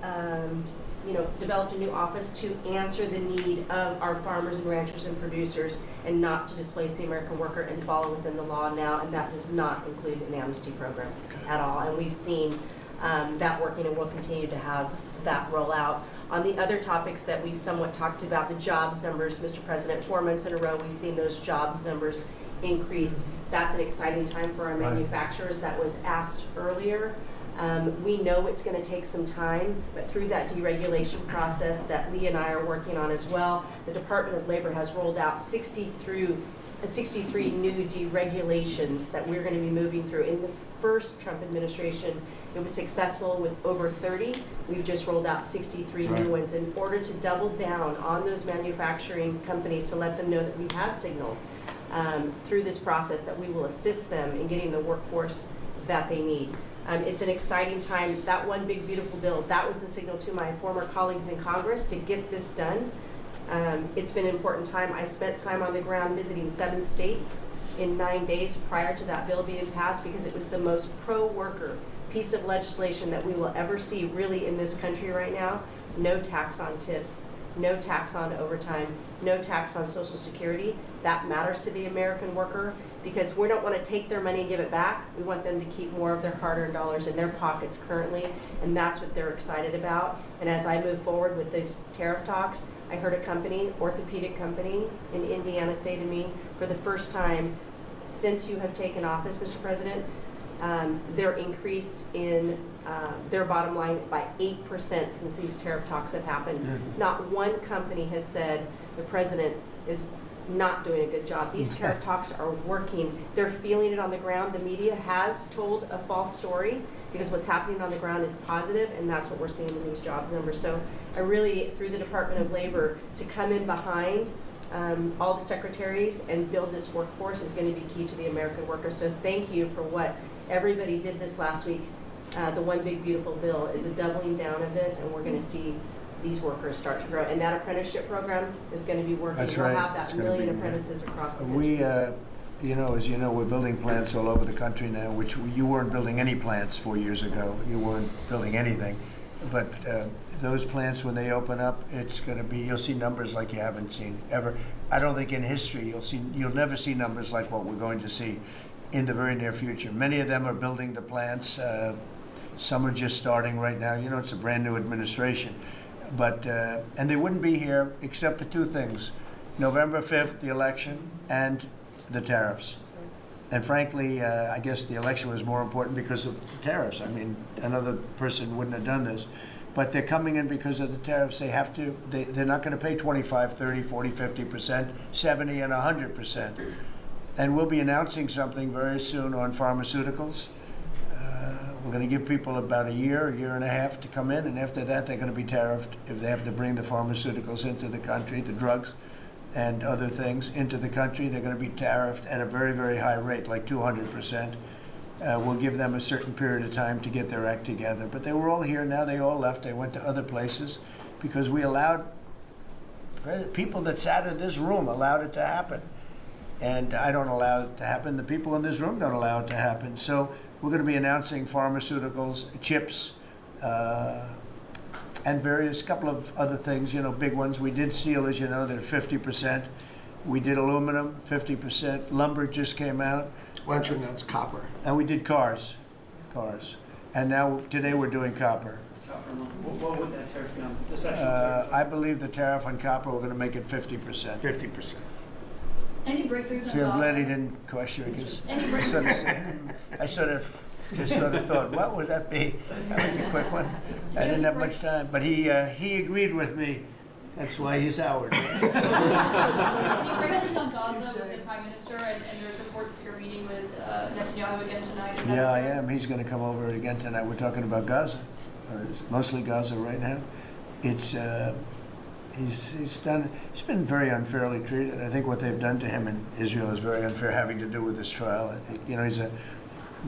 Speaker 12: developed a new office to answer the need of our farmers and ranchers and producers, and not to displace the American worker, and follow within the law now, and that does not include an amnesty program at all. And we've seen that working, and we'll continue to have that roll out. On the other topics that we've somewhat talked about, the jobs numbers, Mr. President, 4 months in a row we've seen those jobs numbers increase. That's an exciting time for our manufacturers. That was asked earlier. We know it's going to take some time, but through that deregulation process that Lee and I are working on as well, the Department of Labor has rolled out 63 new deregulations that we're going to be moving through. In the first Trump administration, it was successful with over 30. We've just rolled out 63 new ones in order to double down on those manufacturing companies, to let them know that we have signaled through this process that we will assist them in getting the workforce that they need. It's an exciting time. That one big beautiful bill, that was the signal to my former colleagues in Congress to get this done. It's been an important time. I spent time on the ground visiting 7 states in 9 days prior to that bill being passed, because it was the most pro-worker piece of legislation that we will ever see really in this country right now. No tax on tips, no tax on overtime, no tax on Social Security. That matters to the American worker, because we don't want to take their money and give it back. We want them to keep more of their hard-earned dollars in their pockets currently, and that's what they're excited about. And as I move forward with these tariff talks, I heard a company, orthopedic company in Indiana, say to me, for the first time since you have taken office, Mr. President, their increase in their bottom line by 8% since these tariff talks have happened. Not one company has said the president is not doing a good job. These tariff talks are working. They're feeling it on the ground. The media has told a false story, because what's happening on the ground is positive, and that's what we're seeing in these jobs numbers. So I really, through the Department of Labor, to come in behind all the secretaries and build this workforce is going to be key to the American worker. So thank you for what everybody did this last week. The one big beautiful bill is a doubling down of this, and we're going to see these workers start to grow. And that apprenticeship program is going to be working.
Speaker 1: That's
Speaker 12: we'll
Speaker 1: right.
Speaker 12: have that
Speaker 1: It's gonna
Speaker 12: 1 million
Speaker 1: be-
Speaker 12: apprentices across the country.
Speaker 1: We, as you know, we're building plants all over the country now, which you weren't building any plants 4 years ago. You weren't building anything. But those plants, when they open up, it's going to be, you'll see numbers like you haven't seen ever. I don't think in history you'll never see numbers like what we're going to see in the very near future. Many of them are building the plants. Some are just starting right now. You know, it's a brand new administration. But, and they wouldn't be here except for 2 things: November 5th, the election, and the tariffs. And frankly, I guess the election was more important because of the tariffs. I mean, another person wouldn't have done this. But they're coming in because of the tariffs. They have to, they're not going to pay 25, 30, 40, 50%, 70, and 100%. And we'll be announcing something very soon on pharmaceuticals. We're going to give people about a year and a half to come in, and after that they're going to be tariffed if they have to bring the pharmaceuticals into the country, the drugs and other things into the country. They're going to be tariffed at a very, very high rate, like 200%. We'll give them a certain period of time to get their act together. But they were all here, now they all left. They went to other places because we allowed, people that sat in this room allowed it to happen. And I don't allow it to happen. The people in this room don't allow it to happen. So we're going to be announcing pharmaceuticals, chips, and various couple of other things, big ones. We did steel, as you know, they're 50%. We did aluminum, 50%. Lumber just came out.
Speaker 13: Why don't you announce copper?
Speaker 1: And we did cars. And now, today we're doing copper.
Speaker 4: What would that tariff be on? The section tariff?
Speaker 1: I believe the tariff on copper, we're going to make it 50%.
Speaker 13: 50%.
Speaker 3: Any breakthroughs on
Speaker 1: See, I'm glad he
Speaker 3: Gaza?
Speaker 1: didn't question it, because
Speaker 3: Any breakthroughs?
Speaker 1: I sort of thought, what would that be? That was a quick one. I didn't have much time, but he agreed with me. That's why he's Howard.
Speaker 3: Any breakthroughs on Gaza with the Prime Minister, and there's reports that you're meeting with Netanyahu again tonight? Is that
Speaker 1: Yeah, I
Speaker 3: correct?
Speaker 1: am. He's going to come over again tonight. We're talking about Gaza, mostly Gaza right now. It's he's been very unfairly treated. I think what they've done to him in Israel is very unfair, having to do with this trial. I think, he's a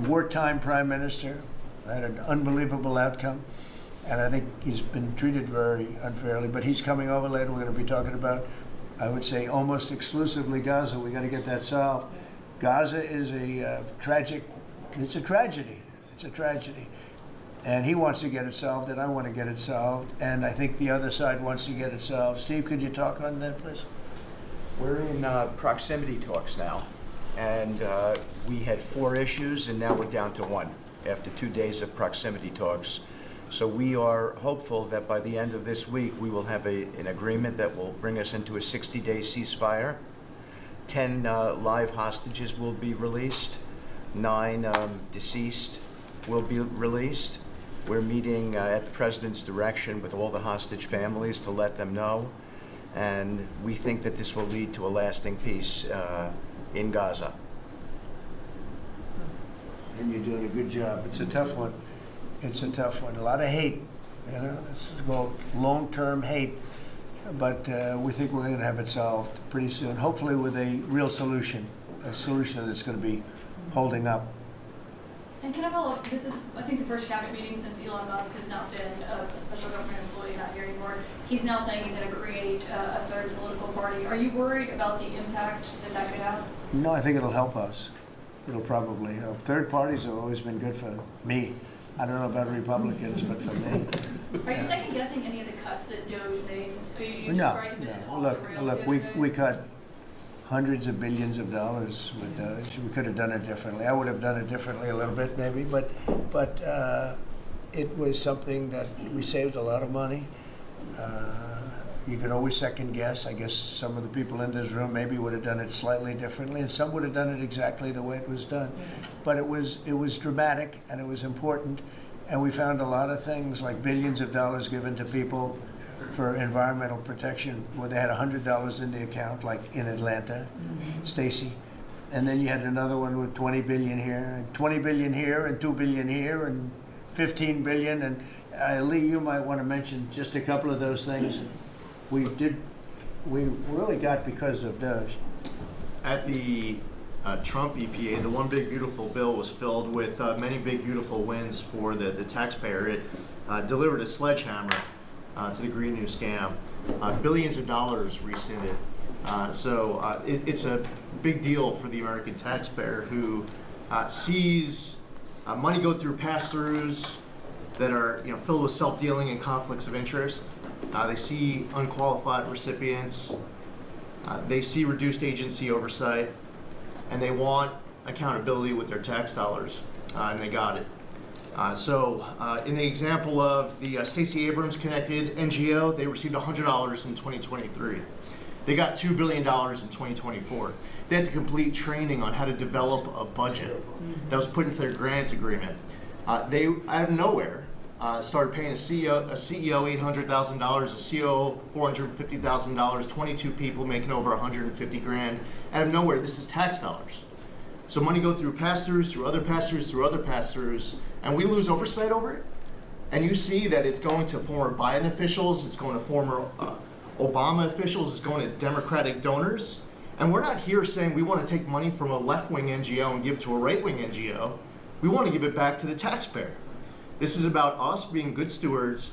Speaker 1: wartime prime minister, had an unbelievable outcome, and I think he's been treated very unfairly. But he's coming over later. We're going to be talking about, I would say, almost exclusively Gaza. We got to get that solved. Gaza is a tragic. It's a tragedy. It's a tragedy. And he wants to get it solved, and I want to get it solved, and I think the other side wants to get it solved. Steve, could you talk on that, please?
Speaker 14: We're in proximity talks now, and we had 4 issues, and now we're down to 1 after 2 days of proximity talks. So we are hopeful that by the end of this week, we will have an agreement that will bring us into a 60-day ceasefire. 10 live hostages will be released. 9 deceased will be released. We're meeting at the President's direction with all the hostage families to let them know. And we think that this will lead to a lasting peace in Gaza.
Speaker 1: And you're doing a good job. It's a tough one. It's a tough one. A lot of hate, This is called long-term hate. But we think we're going to have it solved pretty soon, hopefully with a real solution, a solution that's going to be holding up.
Speaker 3: And can I follow up? This is, I think, the first cabinet meeting since Elon Musk has not been a special government employee, not here anymore. He's now saying he's going to create a third political party. Are you worried about the impact that that could have?
Speaker 1: No, I think it'll help us. It'll probably help. Third parties have always been good for me. I don't know about Republicans, but for me.
Speaker 3: Are you second guessing any of the cuts that Doge made since you
Speaker 1: No,
Speaker 3: described it as
Speaker 1: no.
Speaker 3: off
Speaker 1: Look,
Speaker 3: the rails
Speaker 1: look.
Speaker 3: the other day?
Speaker 1: We cut hundreds of billions of dollars with Doge. We could have done it differently. I would have done it differently a little bit, maybe, but it was something that we saved a lot of money. You can always second guess. I guess some of the people in this room maybe would have done it slightly differently, and some would have done it exactly the way it was done. But it was dramatic, and it was important, and we found a lot of things like billions of dollars given to people for environmental protection, where they had $100 in the account, like in Atlanta, Stacy. And then you had another one with 20 billion here, and 20 billion here, and 2 billion here, and 15 billion. And Lee, you might want to mention just a couple of those things. We really got because of Doge.
Speaker 15: At the Trump EPA, the one big beautiful bill was filled with many big beautiful wins for the taxpayer. It delivered a sledgehammer to the Green New scam. Billions of dollars rescinded. So it's a big deal for the American taxpayer who sees money go through pass-throughs that are filled with self-dealing and conflicts of interest. They see unqualified recipients. They see reduced agency oversight, and they want accountability with their tax dollars, and they got it. So in the example of the Stacey Abrams connected NGO, they received $100 in 2023. They got $2 billion in 2024. They had to complete training on how to develop a budget that was put into their grant agreement. They, out of nowhere, started paying a CEO $800,000, a COO $450,000, 22 people making over 150 grand. Out of nowhere, this is tax dollars. So money go through pass-throughs, through other pass-throughs, through other pass-throughs, and we lose oversight over it. And you see that it's going to former Biden officials, it's going to former Obama officials, it's going to Democratic donors. And we're not here saying we want to take money from a left-wing NGO and give it to a right-wing NGO. We want to give it back to the taxpayer. This is about us being good stewards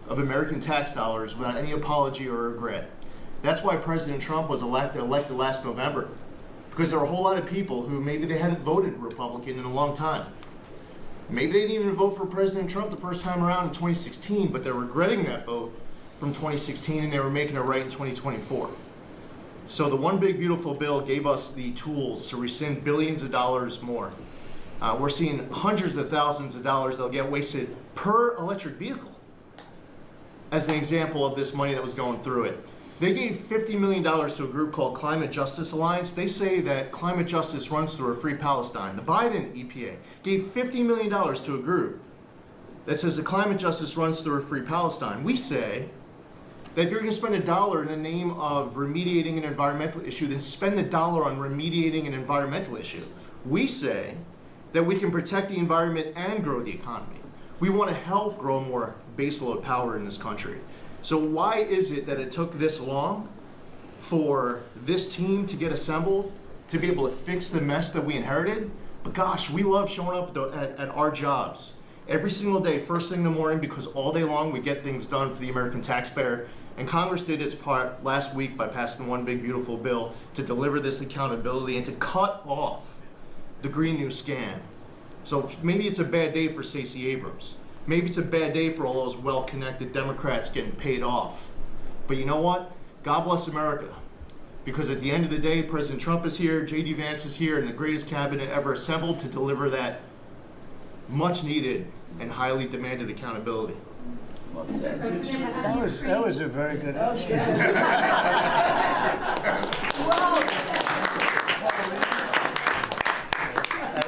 Speaker 15: of American tax dollars without any apology or regret. That's why President Trump was elected last November. because there are a whole lot of people who maybe they hadn't voted Republican in a long time. Maybe they didn't even vote for President Trump the first time around in 2016, but they're regretting that vote from 2016 and they were making it right in 2024. So the One Big Beautiful Bill gave us the tools to rescind billions of dollars more. We're seeing hundreds of thousands of dollars that'll get wasted per electric vehicle as an example of this money that was going through it. They gave $50 million to a group called Climate Justice Alliance. They say that climate justice runs through a free Palestine. The Biden EPA gave $50 million to a group that says the climate justice runs through a free Palestine. We say that if you're going to spend $1 in the name of remediating an environmental issue, then spend the $1 on remediating an environmental issue. We say that we can protect the environment and grow the economy. We want to help grow more baseload power in this country. So why is it that it took this long for this team to get assembled, to be able to fix the mess that we inherited? But gosh, we love showing up at our jobs every single day, first thing in the morning, because all day long we get things done for the American taxpayer. And Congress did its part last week by passing the One Big Beautiful Bill to deliver this accountability and to cut off the Green New scam. So maybe it's a bad day for Stacey Abrams. Maybe it's a bad day for all those well-connected Democrats getting paid off. But you know what? God bless America. Because at the end of the day, President Trump is here, J.D. Vance is here, and the greatest cabinet ever assembled to deliver that much-needed and highly demanded accountability.
Speaker 8: Well said.
Speaker 1: That was a very good answer.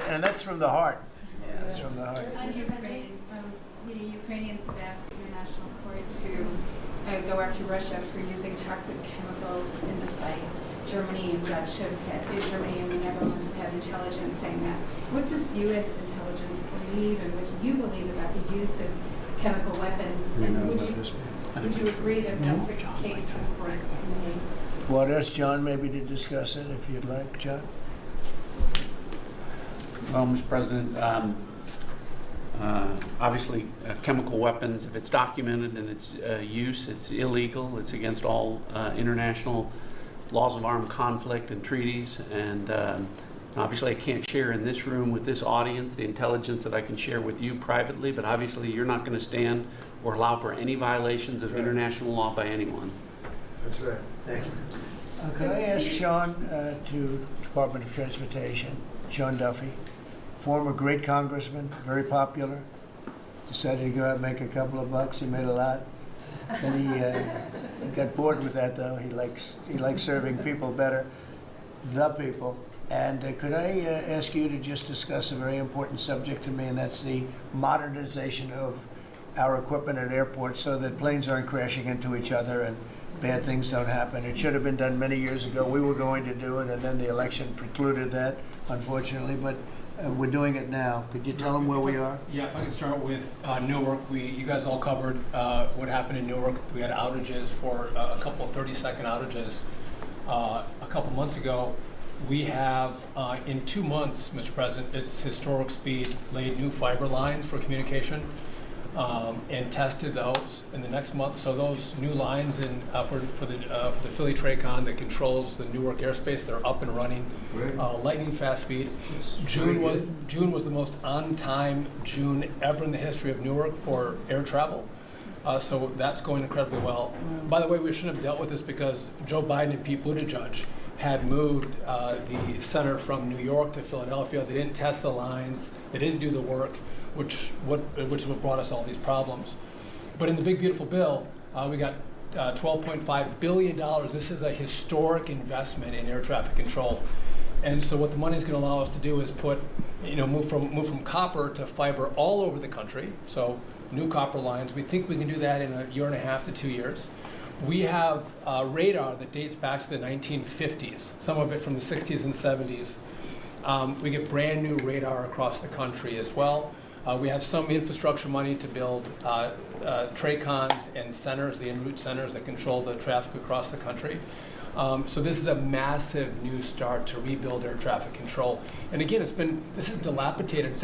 Speaker 1: And that's from the heart. That's from the heart.
Speaker 8: On Ukraine, the Ukrainians have asked the International Court to go after Russia for using toxic chemicals in the fight. Germany and Germany and the Netherlands have had intelligence saying that. What does U.S. intelligence believe, and what do you believe about the use of chemical weapons? And would you agree that that's a case for the court?
Speaker 1: Well, I'd ask John maybe to discuss it if you'd like, John.
Speaker 13: Well, Mr. President, obviously chemical weapons, if it's documented and its use, it's illegal. It's against all international laws of armed conflict and treaties. And obviously I can't share in this room with this audience the intelligence that I can share with you privately, but obviously you're not going to stand or allow for any violations of international law by anyone.
Speaker 1: That's right. Thank you. Could I ask Sean to Department of Transportation, Sean Duffy, former great congressman, very popular, decided to go out and make a couple of bucks. He made a lot. Then he got bored with that, though. He likes serving people better, the people. And could I ask you to just discuss a very important subject to me, and that's the modernization of our equipment at airports so that planes aren't crashing into each other and bad things don't happen. It should have been done many years ago. We were going to do it, and then the election precluded that, unfortunately. But we're doing it now. Could you tell them where we are?
Speaker 16: Yeah, if I could start with Newark. You guys all covered what happened in Newark. We had outages for a couple 30-second outages a couple months ago. We have, in 2 months, Mr. President, it's historic speed, laid new fiber lines for communication and tested those in the next month. So those new lines for the Philly Tracon that controls the Newark airspace, they're up and running, lightning fast speed. June was the most on-time June ever in the history of Newark for air travel. So that's going incredibly well. By the way, we shouldn't have dealt with this because Joe Biden and Pete Buttigieg had moved the center from New York to Philadelphia. They didn't test the lines. They didn't do the work, which is what brought us all these problems. But in the big beautiful bill, we got $12.5 billion. This is a historic investment in air traffic control. And so what the money is going to allow us to do is move from copper to fiber all over the country. So new copper lines. We think we can do that in a year and a half to 2 years. We have radar that dates back to the 1950s, some of it from the 60s and 70s. We get brand new radar across the country as well. We have some infrastructure money to build TRACONs and centers, the en route centers that control the traffic across the country. So this is a massive new start to rebuild air traffic control. And again, this is dilapidated.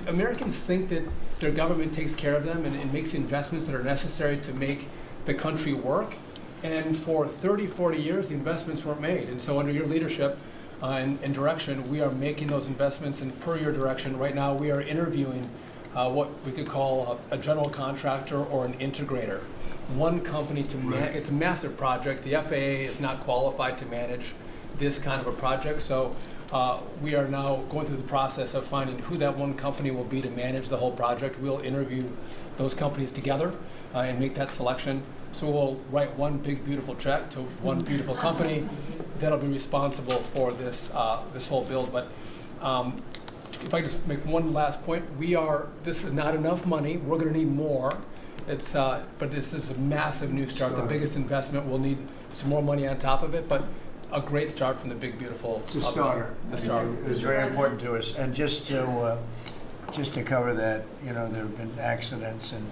Speaker 16: Americans think that their government takes care of them and makes the investments that are necessary to make the country work. And for 30, 40 years, the investments weren't made. And so under your leadership, and direction, we are making those investments. And per your direction, right now we are interviewing what we could call a general contractor or an integrator. One company to manage. It's a massive project. The FAA is not qualified to manage this kind of a project, so we are now going through the process of finding who that one company will be to manage the whole project. We'll interview those companies together and make that selection. So we'll write one big beautiful check to one beautiful company that'll be responsible for this this whole build. But if I just make one last point, this is not enough money. We're going to need more. But this is a massive new start. The biggest investment. We'll need some more money on top of it, but a great start from the big beautiful.
Speaker 1: It's a starter.
Speaker 16: The start.
Speaker 1: It was very important to us, and just to cover that, you know, there have been accidents, and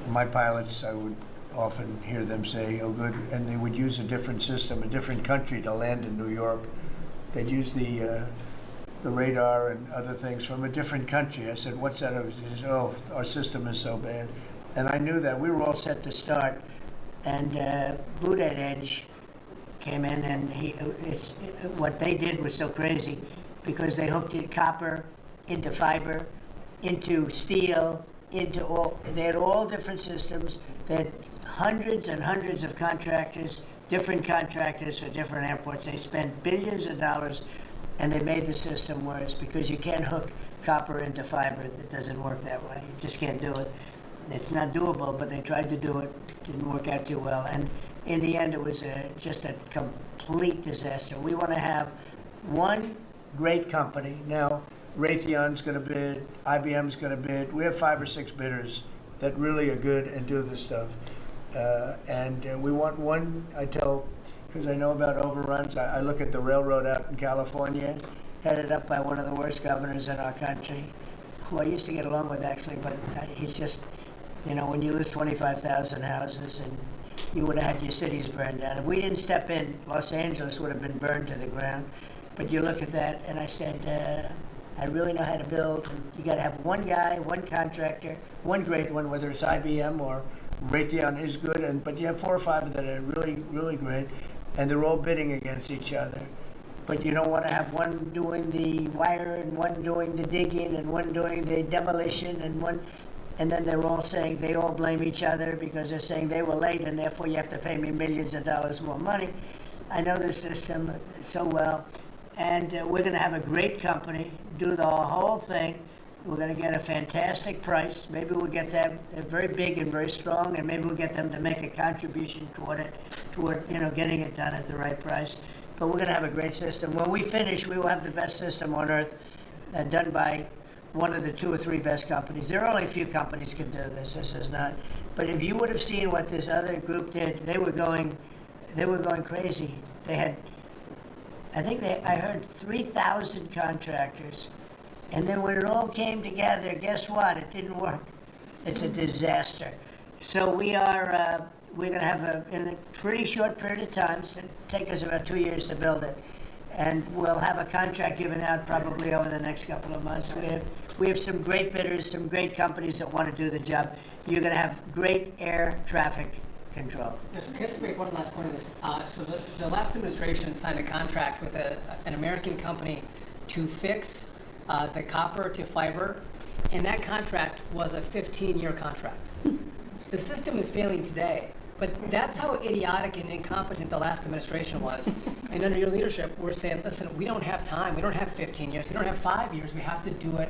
Speaker 1: my pilots, I would often hear them say, "Oh, good," and they would use a different system, a different country to land in New York. They'd use the radar and other things from a different country. I said, "What's that?" He said, "Oh, our system is so bad," and I knew that. We were all set to start, and Boot at Edge came in, and what they did was so crazy, because they hooked in copper into fiber, into steel, into all. They had all different systems. They had hundreds and hundreds of contractors, different contractors for different airports. They spent billions of dollars, and they made the system worse, because you can't hook copper into fiber. It doesn't work that way. You just can't do it. It's not doable, but they tried to do it. Didn't work out too well. And in the end, it was just a complete disaster. We want to have one great company. Now, Raytheon's going to bid, IBM's going to bid. We have 5 or 6 bidders that really are good and do this stuff. And we want one, I tell, because I know about overruns. I look at the railroad out in California, headed up by one of the worst governors in our country, who I used to get along with, actually, but he's just, you know, when you lose 25,000 houses, and you would have had your cities burned down. If we didn't step in, Los Angeles would have been burned to the ground. But you look at that, and I said, I really know how to build. And you got to have one guy, one contractor, one great one, whether it's IBM or Raytheon is good, but you have 4 or 5 that are really, really great, and they're all bidding against each other. But you don't want to have one doing the wire, and one doing the digging, and one doing the demolition, and then they're all saying, they all blame each other because they're saying they were late, and therefore you have to pay me millions of dollars more money. I know the system so well, and we're going to have a great company do the whole thing. We're going to get a fantastic price. Maybe we'll get them, they're very big and very strong, and maybe we'll get them to make a contribution toward getting it done at the right price. But we're going to have a great system. When we finish, we will have the best system on earth, done by one of the 2 or 3 best companies. There are only a few companies can do this. This is not. But if you would have seen what this other group did, they were going crazy. They had, I heard 3,000 contractors. And then when it all came together, guess what? It didn't work. It's a disaster. So we're going to have in a pretty short period of time, it's going to take us about 2 years to build it. And we'll have a contract given out probably over the next couple of months. We have some great bidders, some great companies that want to do the job. You're going to have great air traffic control.
Speaker 17: Can I just make one last point of this? So the last administration signed a contract with an American company to fix the copper to fiber, and that contract was a 15-year contract. The system is failing today, but that's how idiotic and incompetent the last administration was. And under your leadership, we're saying, listen, we don't have time. We don't have 15 years. We don't have 5 years. We have to do it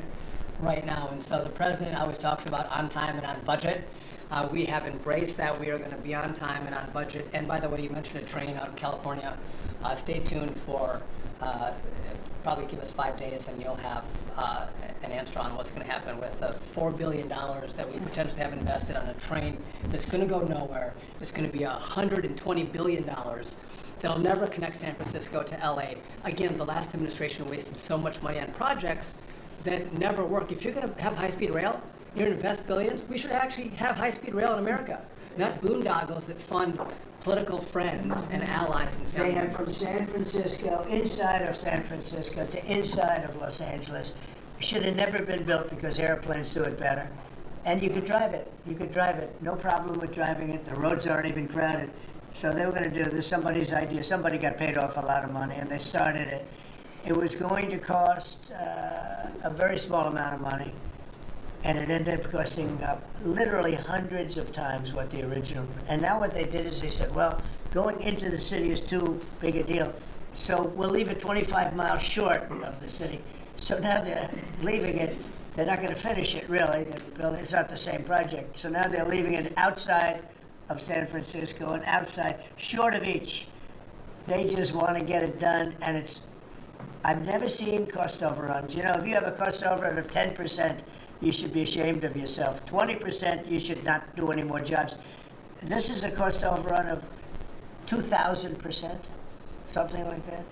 Speaker 17: right now. And so the president always talks about on time and on budget. We have embraced that. We are going to be on time and on budget. And by the way, you mentioned a train out in California. Stay tuned for probably give us 5 days and you'll have an answer on what's going to happen with the $4 billion that we potentially have invested on a train that's going to go nowhere. It's going to be $120 billion that'll never connect San Francisco to LA. Again, the last administration wasted so much money on projects that never work. If you're going to have high-speed rail, you're going to invest billions, we should actually have high-speed rail in America, not boondoggles that fund political friends and allies and family.
Speaker 1: They have from San Francisco, inside of San Francisco, to inside of Los Angeles. It should have never been built because airplanes do it better. And you could drive it. You could drive it. No problem with driving it. The roads aren't even crowded. So they were going to do this, somebody's idea. Somebody got paid off a lot of money, and they started it. It was going to cost a very small amount of money, and it ended up costing literally hundreds of times what the original. And now what they did is they said, well, going into the city is too big a deal, so we'll leave it 25 miles short of the city. So now they're leaving it. They're not going to finish it, really. It's not the same project. So now they're leaving it outside of San Francisco and outside, short of each. They just want to get it done, and I've never seen cost overruns. You know, if you have a cost overrun of 10%, you should be ashamed of yourself. 20%, you should not do any more jobs. This is a cost overrun of 2,000%, something like that.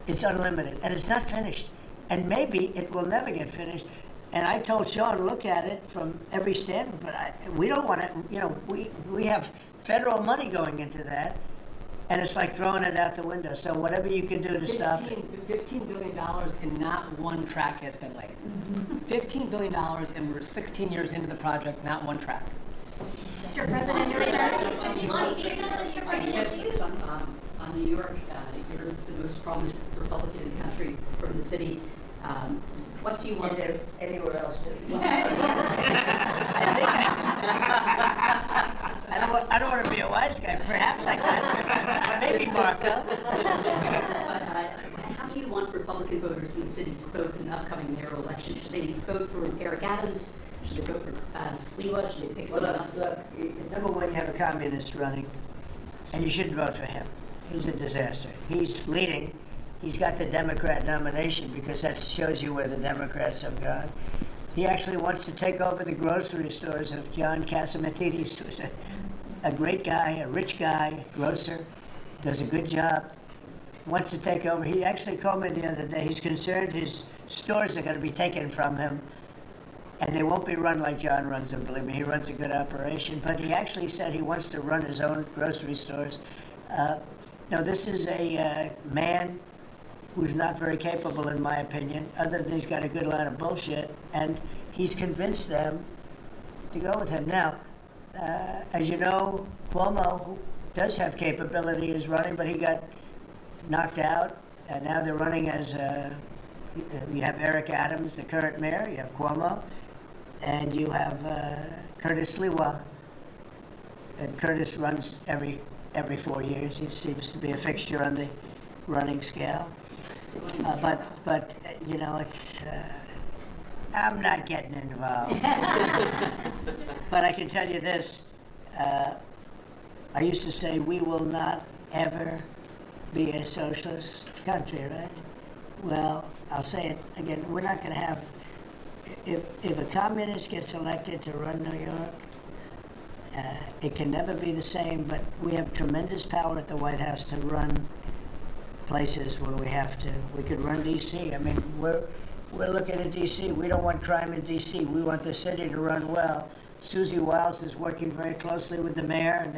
Speaker 1: It's unlimited, and it's not finished. And maybe it will never get finished. And I told Sean, look at it from every standpoint, but we don't want to, you know, we have federal money going into that, and it's like throwing it out the window. So whatever you can do to stop it.
Speaker 17: $15 billion and not one track has been laid. $15 billion, and we're 16 years into the project, not one track.
Speaker 18: Mr. President, on New York, you're the most prominent Republican in the country from the city. What do you want to...
Speaker 1: Anywhere else, please. I don't want to be a wise guy. Perhaps I could. Maybe Marco.
Speaker 18: But how do you want Republican voters in the city to vote in the upcoming mayoral election? Should they vote for Eric Adams? Should they vote for Sliwa? Should they pick someone else?
Speaker 1: Look, number one, you have a communist running, and you shouldn't vote for him. He's a disaster. He's leading. He's got the Democrat nomination because that shows you where the Democrats have gone. He actually wants to take over the grocery stores of John Catsimatidis, who's a great guy, a rich guy, grocer, does a good job, wants to take over. He actually called me the other day. He's concerned his stores are going to be taken from him, and they won't be run like John runs them. Believe me, he runs a good operation. But he actually said he wants to run his own grocery stores. No, this is a man who's not very capable, in my opinion, other than he's got a good line of bullshit, and he's convinced them to go with him. Now, as you know, Cuomo, who does have capability, is running, but he got knocked out, and now they're running as, you have Eric Adams, the current mayor, you have Cuomo, and you have Curtis Sliwa. And Curtis runs every 4 years. He seems to be a fixture on the running scale. But you know, it's I'm not getting involved. But I can tell you this: I used to say we will not ever be a socialist country, right? Well, I'll say it again: we're not going to have. If a communist gets elected to run New York, it can never be the same. But we have tremendous power at the White House to run places when we have to. We could run D.C. I mean, we're looking at D.C. We don't want crime in D.C. We want the city to run well. Susie Wiles is working very closely with the mayor, and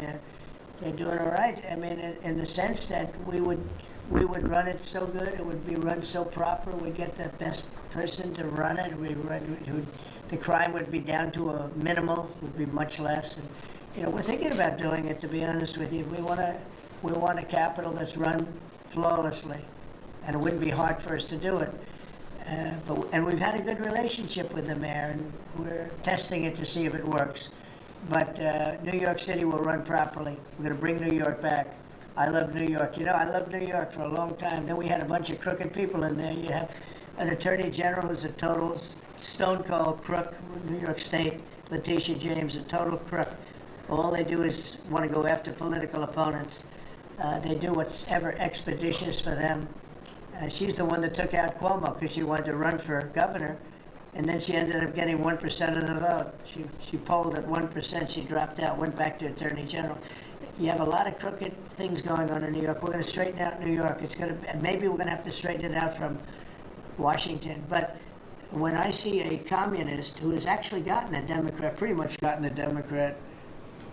Speaker 1: they're doing all right. I mean, in the sense that we would run it so good, it would be run so proper. We'd get the best person to run it. The crime would be down to a minimal, would be much less. And, you know, we're thinking about doing it. To be honest with you, we want a capital that's run flawlessly, and it wouldn't be hard for us to do it. And we've had a good relationship with the mayor, and we're testing it to see if it works. But New York City will run properly. We're going to bring New York back. I love New York. You know, I loved New York for a long time. Then we had a bunch of crooked people in there. You have an attorney general who's a total stone-cold crook. New York State, Letitia James, a total crook. All they do is want to go after political opponents. They do what's ever expeditious for them. She's the one that took out Cuomo because she wanted to run for governor, and then she ended up getting 1% of the vote. She polled at 1%. She dropped out, went back to attorney general. You have a lot of crooked things going on in New York. We're going to straighten out New York. Maybe we're going to have to straighten it out from Washington. But when I see a communist who has actually gotten a Democrat, pretty much gotten the Democrat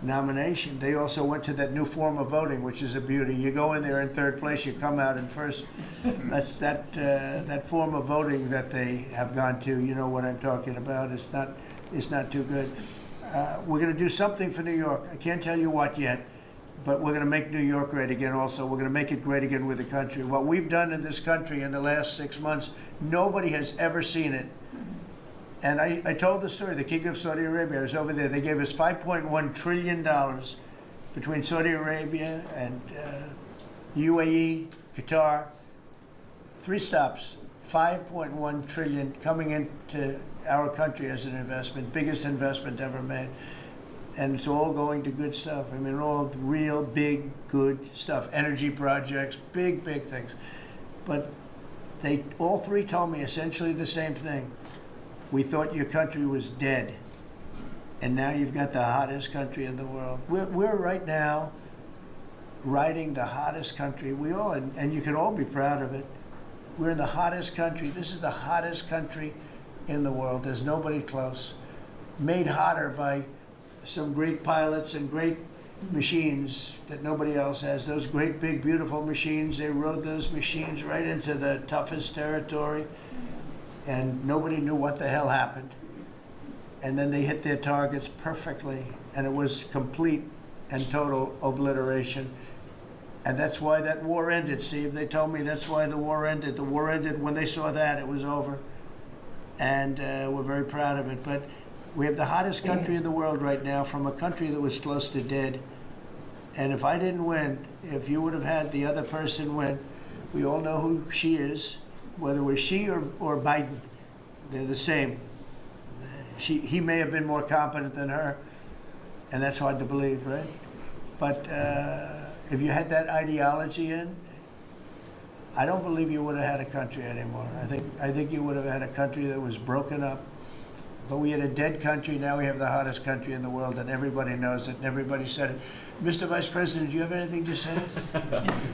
Speaker 1: nomination, they also went to that new form of voting, which is a beauty. You go in there in third place, you come out in first. That's that form of voting that they have gone to. You know what I'm talking about. It's not too good. We're going to do something for New York. I can't tell you what yet, but we're going to make New York great again also. We're going to make it great again with the country. What we've done in this country in the last 6 months, nobody has ever seen it. And I told the story, the King of Saudi Arabia, I was over there. They gave us $5.1 trillion between Saudi Arabia and UAE, Qatar. 3 stops, $5.1 trillion coming into our country as an investment, biggest investment ever made. And it's all going to good stuff. I mean, all real big, good stuff. Energy projects, big, big things. But they all 3 told me essentially the same thing. We thought your country was dead. And now you've got the hottest country in the world. We're right now riding the hottest country. We all, and you can all be proud of it. We're in the hottest country. This is the hottest country in the world. There's nobody close. Made hotter by some great pilots and great machines that nobody else has. Those great, big, beautiful machines, they rode those machines right into the toughest territory, and nobody knew what the hell happened. And then they hit their targets perfectly, and it was complete and total obliteration. And that's why that war ended, Steve. They told me that's why the war ended. The war ended when they saw that, it was over. And we're very proud of it. But we have the hottest country in the world right now, from a country that was close to dead. And if I didn't win, if you would have had the other person win, we all know who she is, whether it was she or Biden, they're the same. He may have been more competent than her, and that's hard to believe, right? But if you had that ideology in, I don't believe you would have had a country anymore. I think you would have had a country that was broken up. But we had a dead country. Now we have the hottest country in the world, and everybody knows it, and everybody said it. Mr. Vice President, do you have anything to say?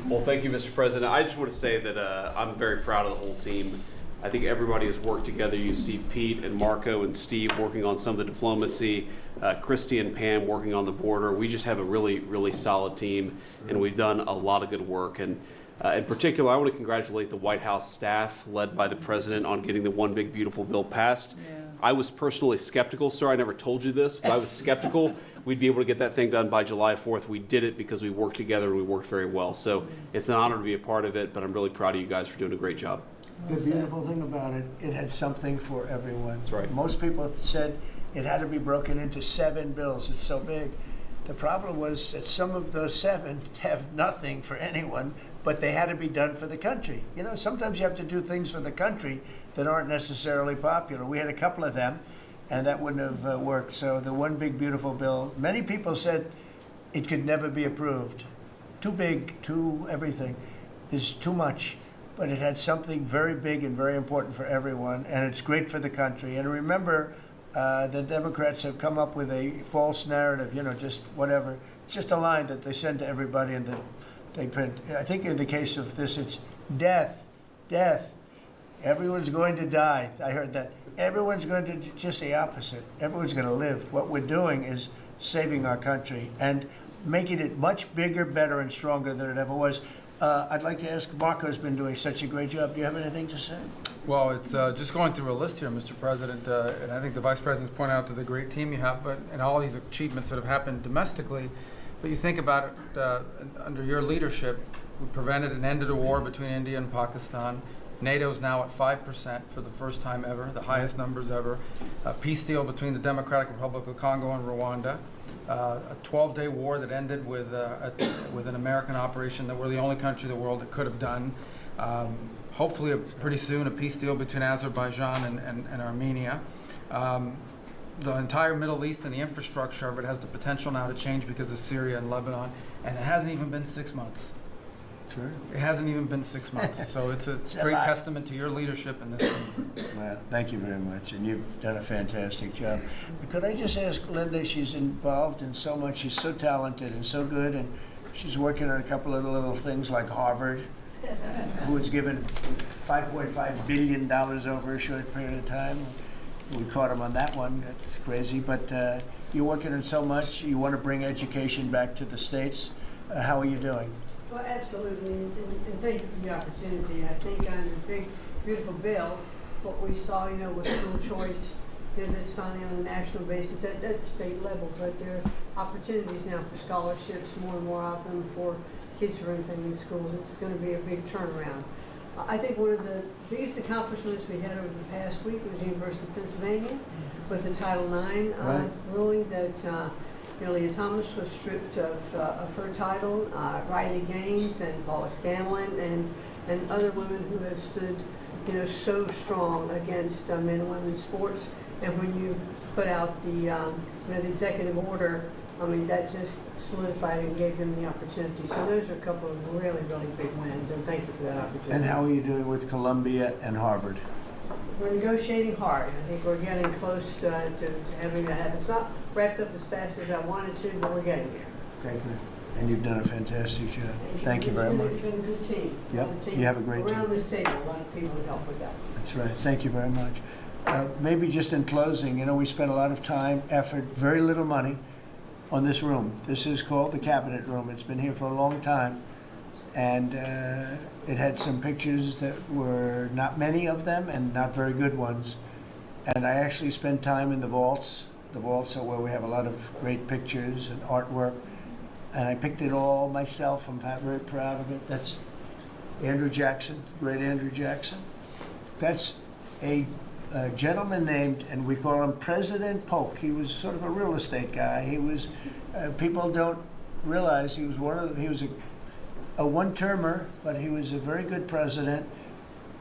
Speaker 19: Well, thank you, Mr. President. I just want to say that I'm very proud of the whole team. I think everybody has worked together. You see Pete and Marco and Steve working on some of the diplomacy, Christy and Pam working on the border. We just have a really, really solid team, and we've done a lot of good work. And in particular, I want to congratulate the White House staff led by the President on getting the One Big Beautiful Bill passed. Yeah. I was personally skeptical, sir. I never told you this, but I was skeptical we'd be able to get that thing done by July 4th. We did it because we worked together and we worked very well. So it's an honor to be a part of it, but I'm really proud of you guys for doing a great job.
Speaker 1: The beautiful thing about it, it had something for everyone.
Speaker 19: That's right.
Speaker 1: Most people said it had to be broken into 7 bills. It's so big. The problem was that some of those 7 have nothing for anyone, but they had to be done for the country. You know, sometimes you have to do things for the country that aren't necessarily popular. We had a couple of them, and that wouldn't have worked. So the One Big Beautiful Bill, many people said it could never be approved. Too big, too everything. There's too much. But it had something very big and very important for everyone, and it's great for the country. And remember, the Democrats have come up with a false narrative, you know, just whatever. It's just a line that they send to everybody and that they print. I think in the case of this, it's death, death. Everyone's going to die. I heard that. Everyone's going to, just the opposite. Everyone's going to live. What we're doing is saving our country and making it much bigger, better, and stronger than it ever was. I'd like to ask, Marco's been doing such a great job. Do you have anything to say?
Speaker 20: Well, it's just going through a list here, Mr. President, and I think the Vice President's pointed out to the great team you have, and all these achievements that have happened domestically. But you think about it, under your leadership, we prevented and ended a war between India and Pakistan. NATO's now at 5% for the first time ever, the highest numbers ever. A peace deal between the Democratic Republic of Congo and Rwanda. A 12-day war that ended with an American operation that we're the only country in the world that could have done. Hopefully, pretty soon, a peace deal between Azerbaijan and Armenia. The entire Middle East and the infrastructure of it has the potential now to change because of Syria and Lebanon, and it hasn't even been 6 months.
Speaker 1: Sure.
Speaker 20: It hasn't even been 6 months, so it's a straight testament to your leadership in this thing.
Speaker 1: Well, thank you very much, and you've done a fantastic job. Could I just ask Linda, she's involved in so much, she's so talented and so good, and she's working on a couple of little things like Harvard, who was given $5.5 billion over a short period of time. We caught him on that one, that's crazy, but you're working on so much, you want to bring education back to the States. How are you doing?
Speaker 21: Well, absolutely, and thank you for the opportunity. I think on the Big Beautiful Bill, what we saw, you know, was school choice this finally on a national basis at the state level. But there are opportunities now for scholarships, more and more of them for kids who are in schools. This is going to be a big turnaround. I think one of the biggest accomplishments we had over the past week was the University of Pennsylvania with the Title IX ruling that Leah Thomas was stripped of her title. Riley Gaines and Paula Scanlon and other women who have stood, so strong against men and women's sports. And when you put out the executive order, I mean, that just solidified and gave them the opportunity. So those are a couple of really, really big wins, and thank you for that opportunity.
Speaker 1: And how are you doing with Columbia and Harvard?
Speaker 21: We're negotiating hard. I think we're getting close to having that happen. It's not wrapped up as fast as I wanted to, but we're getting there.
Speaker 1: Okay, good. And you've done a fantastic job. Thank you very much.
Speaker 21: It's been a good team.
Speaker 1: Yep, you have a great team.
Speaker 21: Around this table, a lot of people help with that.
Speaker 1: That's right. Thank you very much. Maybe just in closing, we spent a lot of time, effort, very little money on this room. This is called the Cabinet Room. It's been here for a long time. And it had some pictures that were not many of them and not very good ones. And I actually spent time in the vaults. The vaults are where we have a lot of great pictures and artwork. And I picked it all myself. I'm very proud of it. That's Andrew Jackson, great Andrew Jackson. That's a gentleman named, and we call him President Polk. He was sort of a real estate guy. He was, people don't realize he was he was a one-termer, but he was a very good president.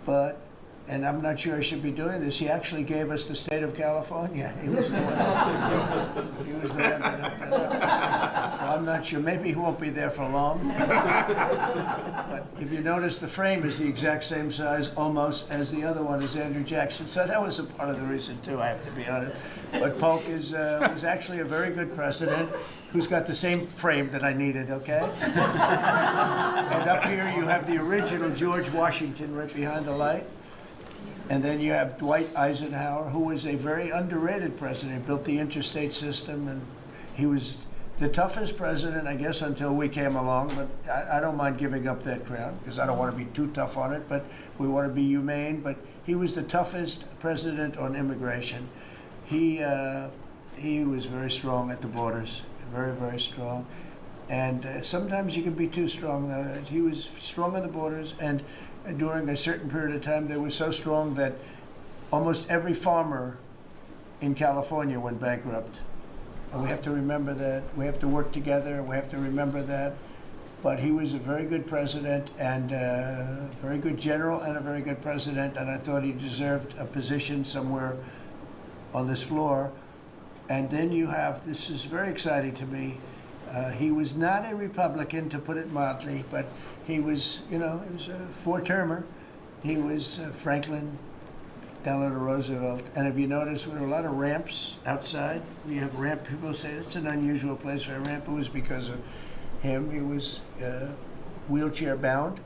Speaker 1: But, and I'm not sure I should be doing this, he actually gave us the state of California. He was the one, he was the one that hooked it up. So I'm not sure, maybe he won't be there for long. But if you notice, the frame is the exact same size almost as the other one is Andrew Jackson. So that was a part of the reason too, I have to be honest. But Polk was actually a very good president who's got the same frame that I needed, okay? And up here you have the original George Washington right behind the light. And then you have Dwight Eisenhower, who was a very underrated president. He built the interstate system, and he was the toughest president, I guess, until we came along. But I don't mind giving up that crown, because I don't want to be too tough on it, but we want to be humane. But he was the toughest president on immigration. He was very strong at the borders, very, very strong. And sometimes you can be too strong. He was strong on the borders, and during a certain period of time, they were so strong that almost every farmer in California went bankrupt. And we have to remember that. We have to work together. We have to remember that. But he was a very good president and a very good general and a very good president. And I thought he deserved a position somewhere on this floor. And then you have, this is very exciting to me, he was not a Republican, to put it mildly, but he was, he was a four-termer. He was Franklin Delano Roosevelt. And if you notice, there were a lot of ramps outside. We have ramp, people say it's an unusual place for a ramp. It was because of him. He was wheelchair bound,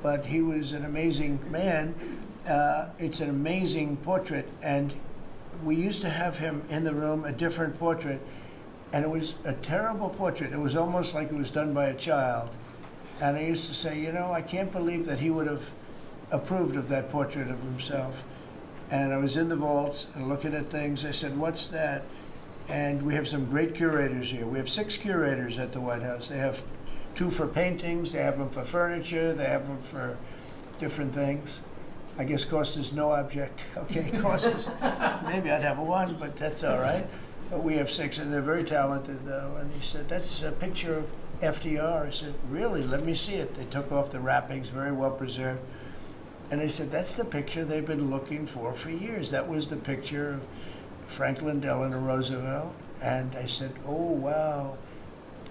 Speaker 1: but he was an amazing man. It's an amazing portrait. And we used to have him in the room, a different portrait. And it was a terrible portrait. It was almost like it was done by a child. And I used to say, I can't believe that he would have approved of that portrait of himself. And I was in the vaults and looking at things. I said, what's that? And we have some great curators here. We have 6 curators at the White House. They have 2 for paintings, they have them for furniture, they have them for different things. I guess cost is no object. Okay, cost is, maybe I'd have 1, but that's all right. But we have 6, and they're very talented, though. And he said, that's a picture of FDR. I said, really? Let me see it. They took off the wrappings, very well preserved. And I said, that's the picture they've been looking for years. That was the picture of Franklin Delano Roosevelt. And I said, oh, wow.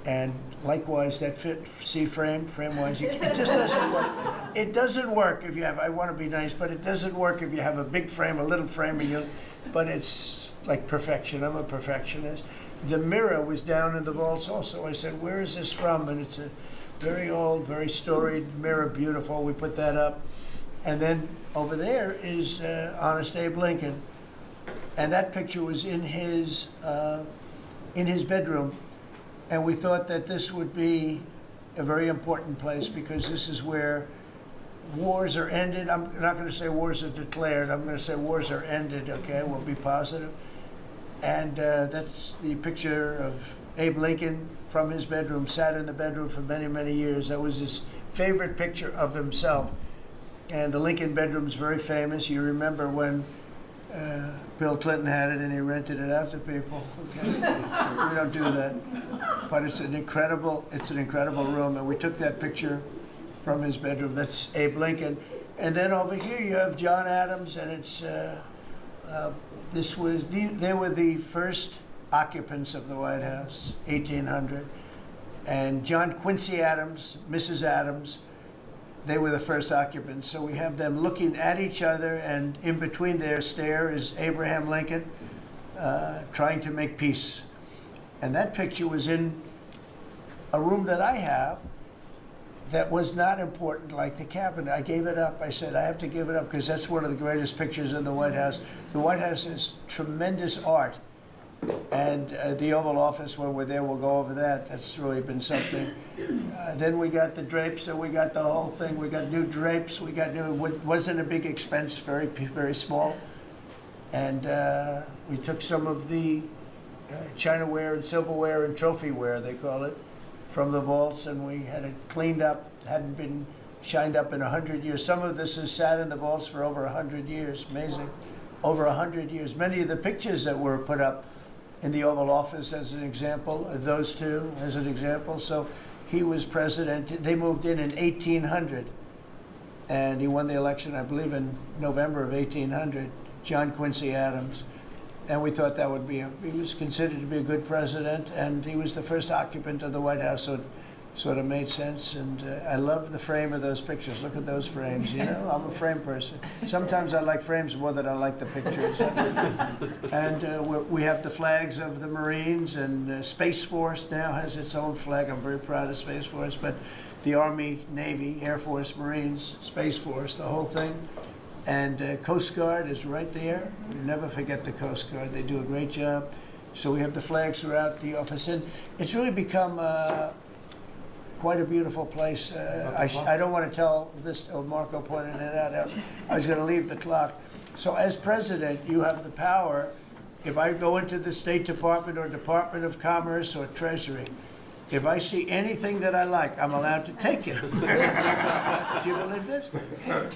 Speaker 1: And likewise, that fit, see frame-wise, it just doesn't work. It doesn't work if you have, I want to be nice, but it doesn't work if you have a big frame, a little frame, and but it's like perfection. I'm a perfectionist. The mirror was down in the vaults also. I said, where is this from? And it's a very old, very storied mirror, beautiful. We put that up. And then over there is Honest Abe Lincoln. And that picture was in his bedroom. And we thought that this would be a very important place because this is where wars are ended. I'm not going to say wars are declared. I'm going to say wars are ended, okay? We'll be positive. And that's the picture of Abe Lincoln from his bedroom, sat in the bedroom for many, many years. That was his favorite picture of himself. And the Lincoln bedroom's very famous. You remember when Bill Clinton had it and he rented it out to people. Okay, we don't do that. But it's an incredible room. And we took that picture from his bedroom. That's Abe Lincoln. And then over here you have John Adams, and it's they were the first occupants of the White House, 1800. And John Quincy Adams, Mrs. Adams, they were the first occupants. So we have them looking at each other, and in between their stare is Abraham Lincoln trying to make peace. And that picture was in a room that I have that was not important, like the cabinet. I gave it up. I said, I have to give it up because that's one of the greatest pictures in the White House. The White House is tremendous art. And the Oval Office, when we're there, we'll go over that. That's really been something. Then we got the drapes, so we got the whole thing. We got new drapes. We got new, wasn't a big expense, very, very small. And we took some of the chinaware and silverware and trophyware, they call it, from the vaults, and we had it cleaned up. Hadn't been shined up in 100 years. Some of this has sat in the vaults for over 100 years. Amazing. Over 100 years. Many of the pictures that were put up in the Oval Office, as an example, those two as an example. So he was president. They moved in 1800, and he won the election, I believe, in November of 1800, John Quincy Adams. And we thought that would be, he was considered to be a good president, and he was the first occupant of the White House, so it sort of made sense. And I love the frame of those pictures. Look at those frames, you know? I'm a frame person. Sometimes I like frames more than I like the pictures. And we have the flags of the Marines, and Space Force now has its own flag. I'm very proud of Space Force, but the Army, Navy, Air Force, Marines, Space Force, the whole thing. And Coast Guard is right there. We never forget the Coast Guard. They do a great job. So we have the flags throughout the office. And it's really become quite a beautiful place. I don't want to tell this, Marco pointed it out. I was going to leave the clock. So as president, you have the power. If I go into the State Department or Department of Commerce or Treasury, if I see anything that I like, I'm allowed to take it. Do you believe this?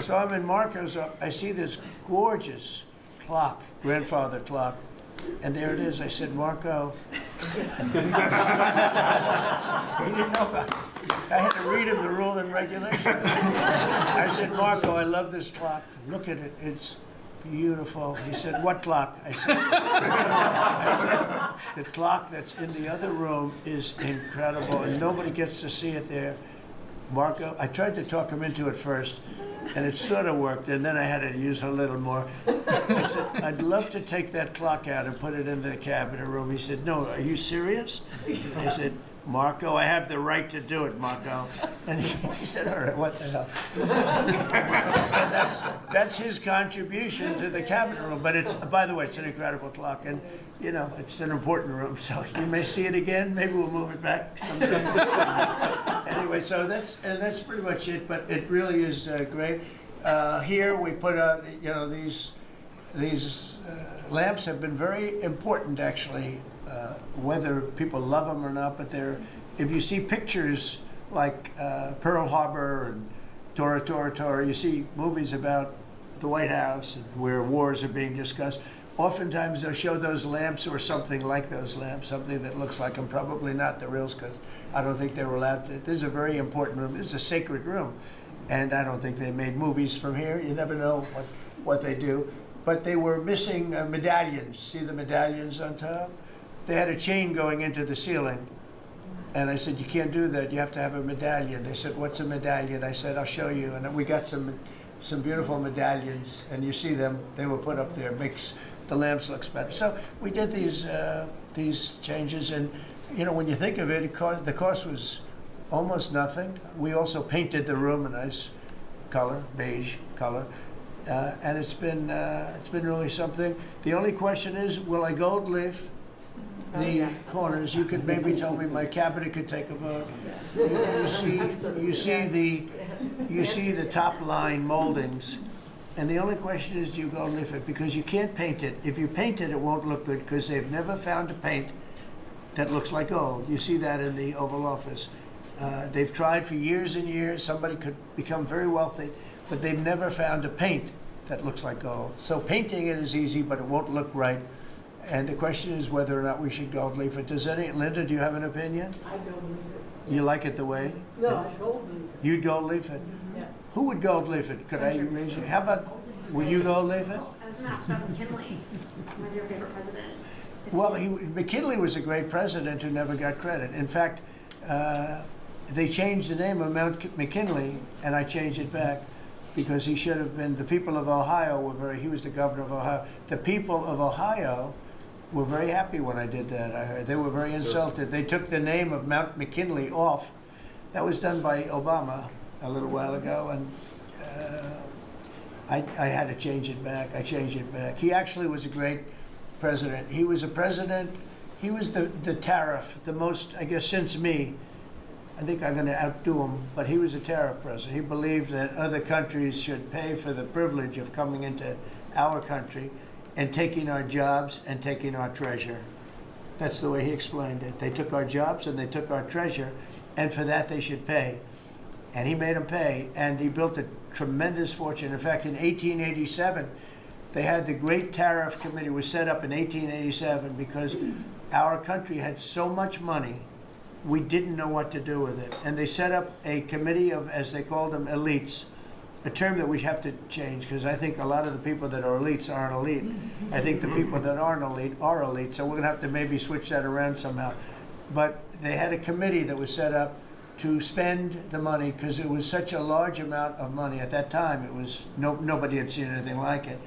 Speaker 1: So I'm in Marco's, I see this gorgeous clock, grandfather clock, and there it is. I said, Marco. He didn't know about it. I had to read him the rule and regulation. I said, Marco, I love this clock. Look at it. It's beautiful. He said, what clock? I said, the clock that's in the other room is incredible, and nobody gets to see it there. Marco, I tried to talk him into it first, and it sort of worked, and then I had to use a little more. I said, I'd love to take that clock out and put it in the cabinet room. He said, no, are you serious? I said, Marco, I have the right to do it, Marco. And he said, all right, what the hell? So that's his contribution to the cabinet room. But it's, by the way, it's an incredible clock. And, you know, it's an important room. So you may see it again. Maybe we'll move it back sometime. Anyway, so that's pretty much it. But it really is great. Here we put out, you know, these lamps have been very important, actually. Whether people love them or not, but if you see pictures like Pearl Harbor and Tora Tora Tora, you see movies about the White House and where wars are being discussed, oftentimes they'll show those lamps or something like those lamps, something that looks like them, probably not the reals, because I don't think they were allowed to. This is a very important room. This is a sacred room, and I don't think they made movies from here. You never know what they do. But they were missing medallions. See the medallions on top? They had a chain going into the ceiling. And I said, you can't do that. You have to have a medallion. They said, what's a medallion? I said, I'll show you. And we got some beautiful medallions. And you see them. They were put up there. Makes the lamps look better. So we did these changes. And, you know, when you think of it, the cost was almost nothing. We also painted the room a nice color, beige color. And it's been really something. The only question is, will I gold leaf? the corners, you could maybe tell me my cabinet could take a vote. You see the top line moldings, and the only question is, do you gold leaf it? Because you can't paint it. If you paint it, it won't look good because they've never found a paint that looks like gold. You see that in the Oval Office. They've tried for years and years. Somebody could become very wealthy, but they've never found a paint that looks like gold. So painting it is easy, but it won't look right. And the question is whether or not we should gold leaf it. Linda, do you have an opinion?
Speaker 21: I gold leaf it.
Speaker 1: You like it the way?
Speaker 21: No, I gold leaf it.
Speaker 1: You'd gold leaf it?
Speaker 21: Yeah.
Speaker 1: Who would gold leaf it? Could I raise you? How about, would you gold leaf it?
Speaker 2: I was going to ask about McKinley, one of your favorite presidents.
Speaker 1: Well, McKinley was a great president who never got credit. In fact, they changed the name of Mount McKinley, and I changed it back because he should have been, the people of Ohio he was the governor of Ohio. The people of Ohio were very happy when I did that, I heard. They were very insulted. They took the name of Mount McKinley off. That was done by Obama a little while ago, and I had to change it back. I changed it back. He actually was a great president. He was a president, he was the tariff, the most, I guess, since me. I think I'm going to outdo him, but he was a tariff president. He believed that other countries should pay for the privilege of coming into our country and taking our jobs and taking our treasure. That's the way he explained it. They took our jobs and they took our treasure, and for that they should pay. And he made them pay, and he built a tremendous fortune. In fact, in 1887, they had the Great Tariff Committee was set up in 1887 because our country had so much money, we didn't know what to do with it. And they set up a committee of, as they called them, elites, a term that we have to change because I think a lot of the people that are elites aren't elite. I think the people that aren't elite are elite, so we're going to have to maybe switch that around somehow. But they had a committee that was set up to spend the money because it was such a large amount of money. At that time, it was nobody had seen anything like it.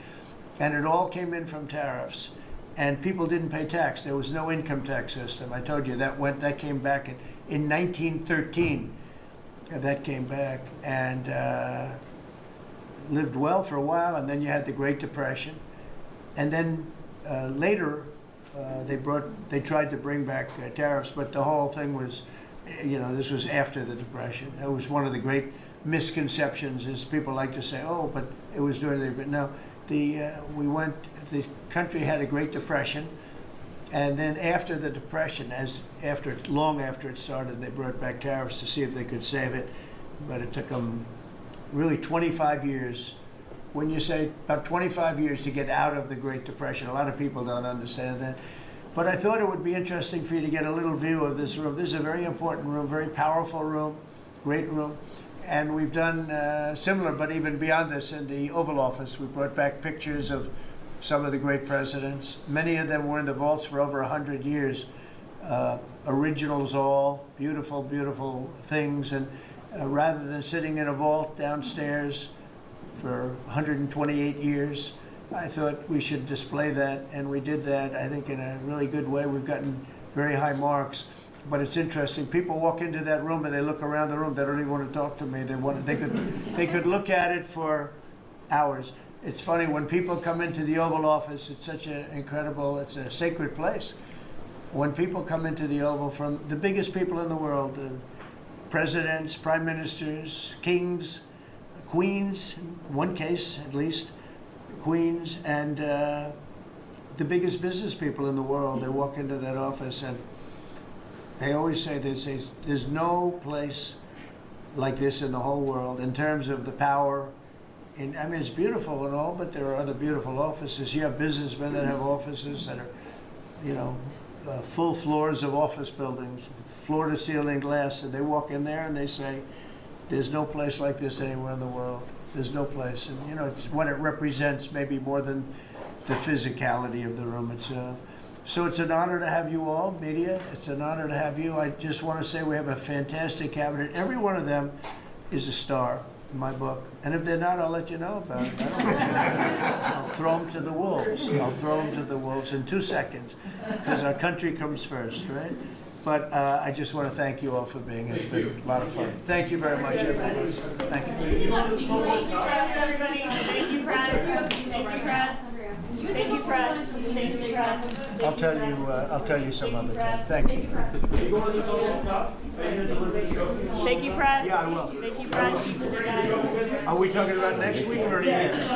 Speaker 1: And it all came in from tariffs. And people didn't pay tax. There was no income tax system. I told you that came back in 1913. That came back and lived well for a while. And then you had the Great Depression. And then later, they tried to bring back tariffs, but the whole thing was, this was after the Depression. It was one of the great misconceptions. Is people like to say, "Oh, but it was during the," but no. The country had a Great Depression, and then after the Depression, long after it started, they brought back tariffs to see if they could save it, but it took them really 25 years. When you say about 25 years to get out of the Great Depression, a lot of people don't understand that. But I thought it would be interesting for you to get a little view of this room. This is a very important room, very powerful room, great room. And we've done similar, but even beyond this, in the Oval Office. We brought back pictures of some of the great presidents. Many of them were in the vaults for over 100 years. Originals all, beautiful, beautiful things. And rather than sitting in a vault downstairs for 128 years, I thought we should display that. And we did that, I think, in a really good way. We've gotten very high marks. But it's interesting. People walk into that room and they look around the room. They don't even want to talk to me. They could look at it for hours. It's funny when people come into the Oval Office. It's such an incredible. It's a sacred place. When people come into the Oval from the biggest people in the world, presidents, prime ministers, kings, queens, in one case at least, queens, and the biggest business people in the world. They walk into that office and. They always say, there's no place like this in the whole world in terms of the power. It's beautiful and all, but there are other beautiful offices. You have businessmen that have offices that are, full floors of office buildings, floor-to-ceiling glass, and they walk in there and they say, there's no place like this anywhere in the world. There's no place. And, it's what it represents maybe more than the physicality of the room itself. So it's an honor to have you all, media. It's an honor to have you. I just want to say we have a fantastic cabinet. Every one of them is a star in my book. And if they're not, I'll let you know about it. I'll throw them to the wolves. I'll throw them to the wolves in 2 seconds because our country comes first, right? But I just want to thank you all for being here. It's been a lot of fun. Thank you very much, everybody. Thank you.
Speaker 3: Thank you, press, everybody. Thank you, press. Thank you, press. Thank you, press.
Speaker 1: I'll tell you some other time. Thank you.
Speaker 3: Thank you, press.
Speaker 1: Yeah, I will.
Speaker 3: Thank you, press.
Speaker 1: Are we talking about next week or next?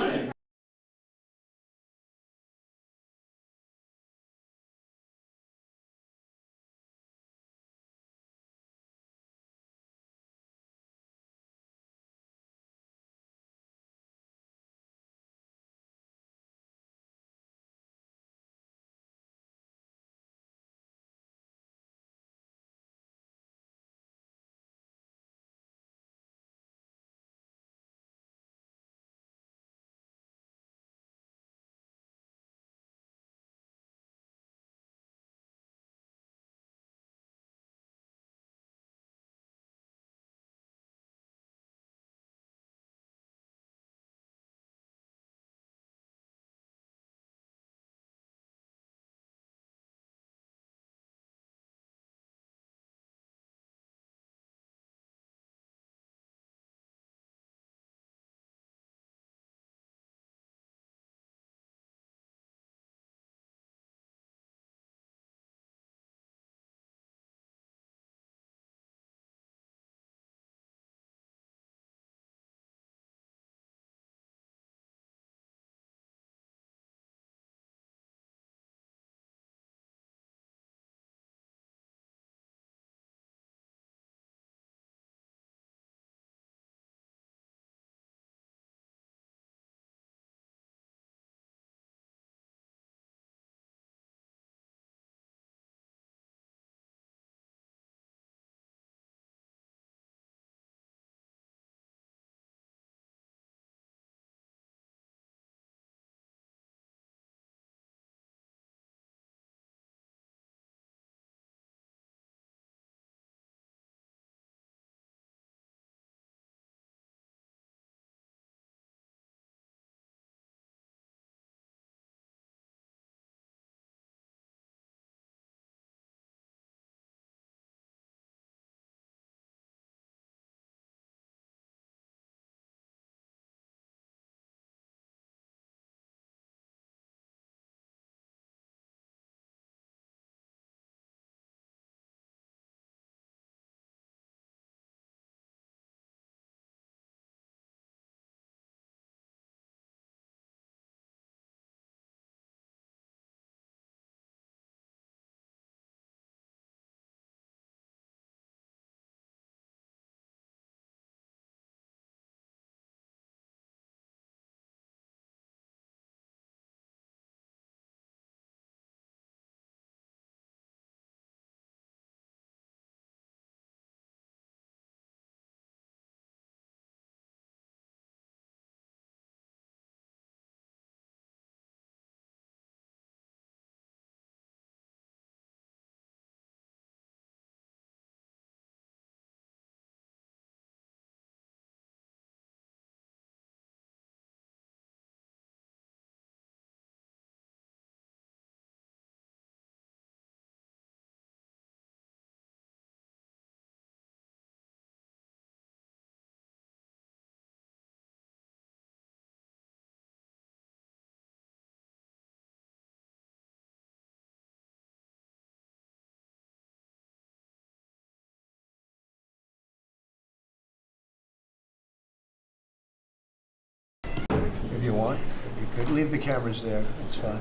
Speaker 1: If you want, you could leave the cameras there. It's fine.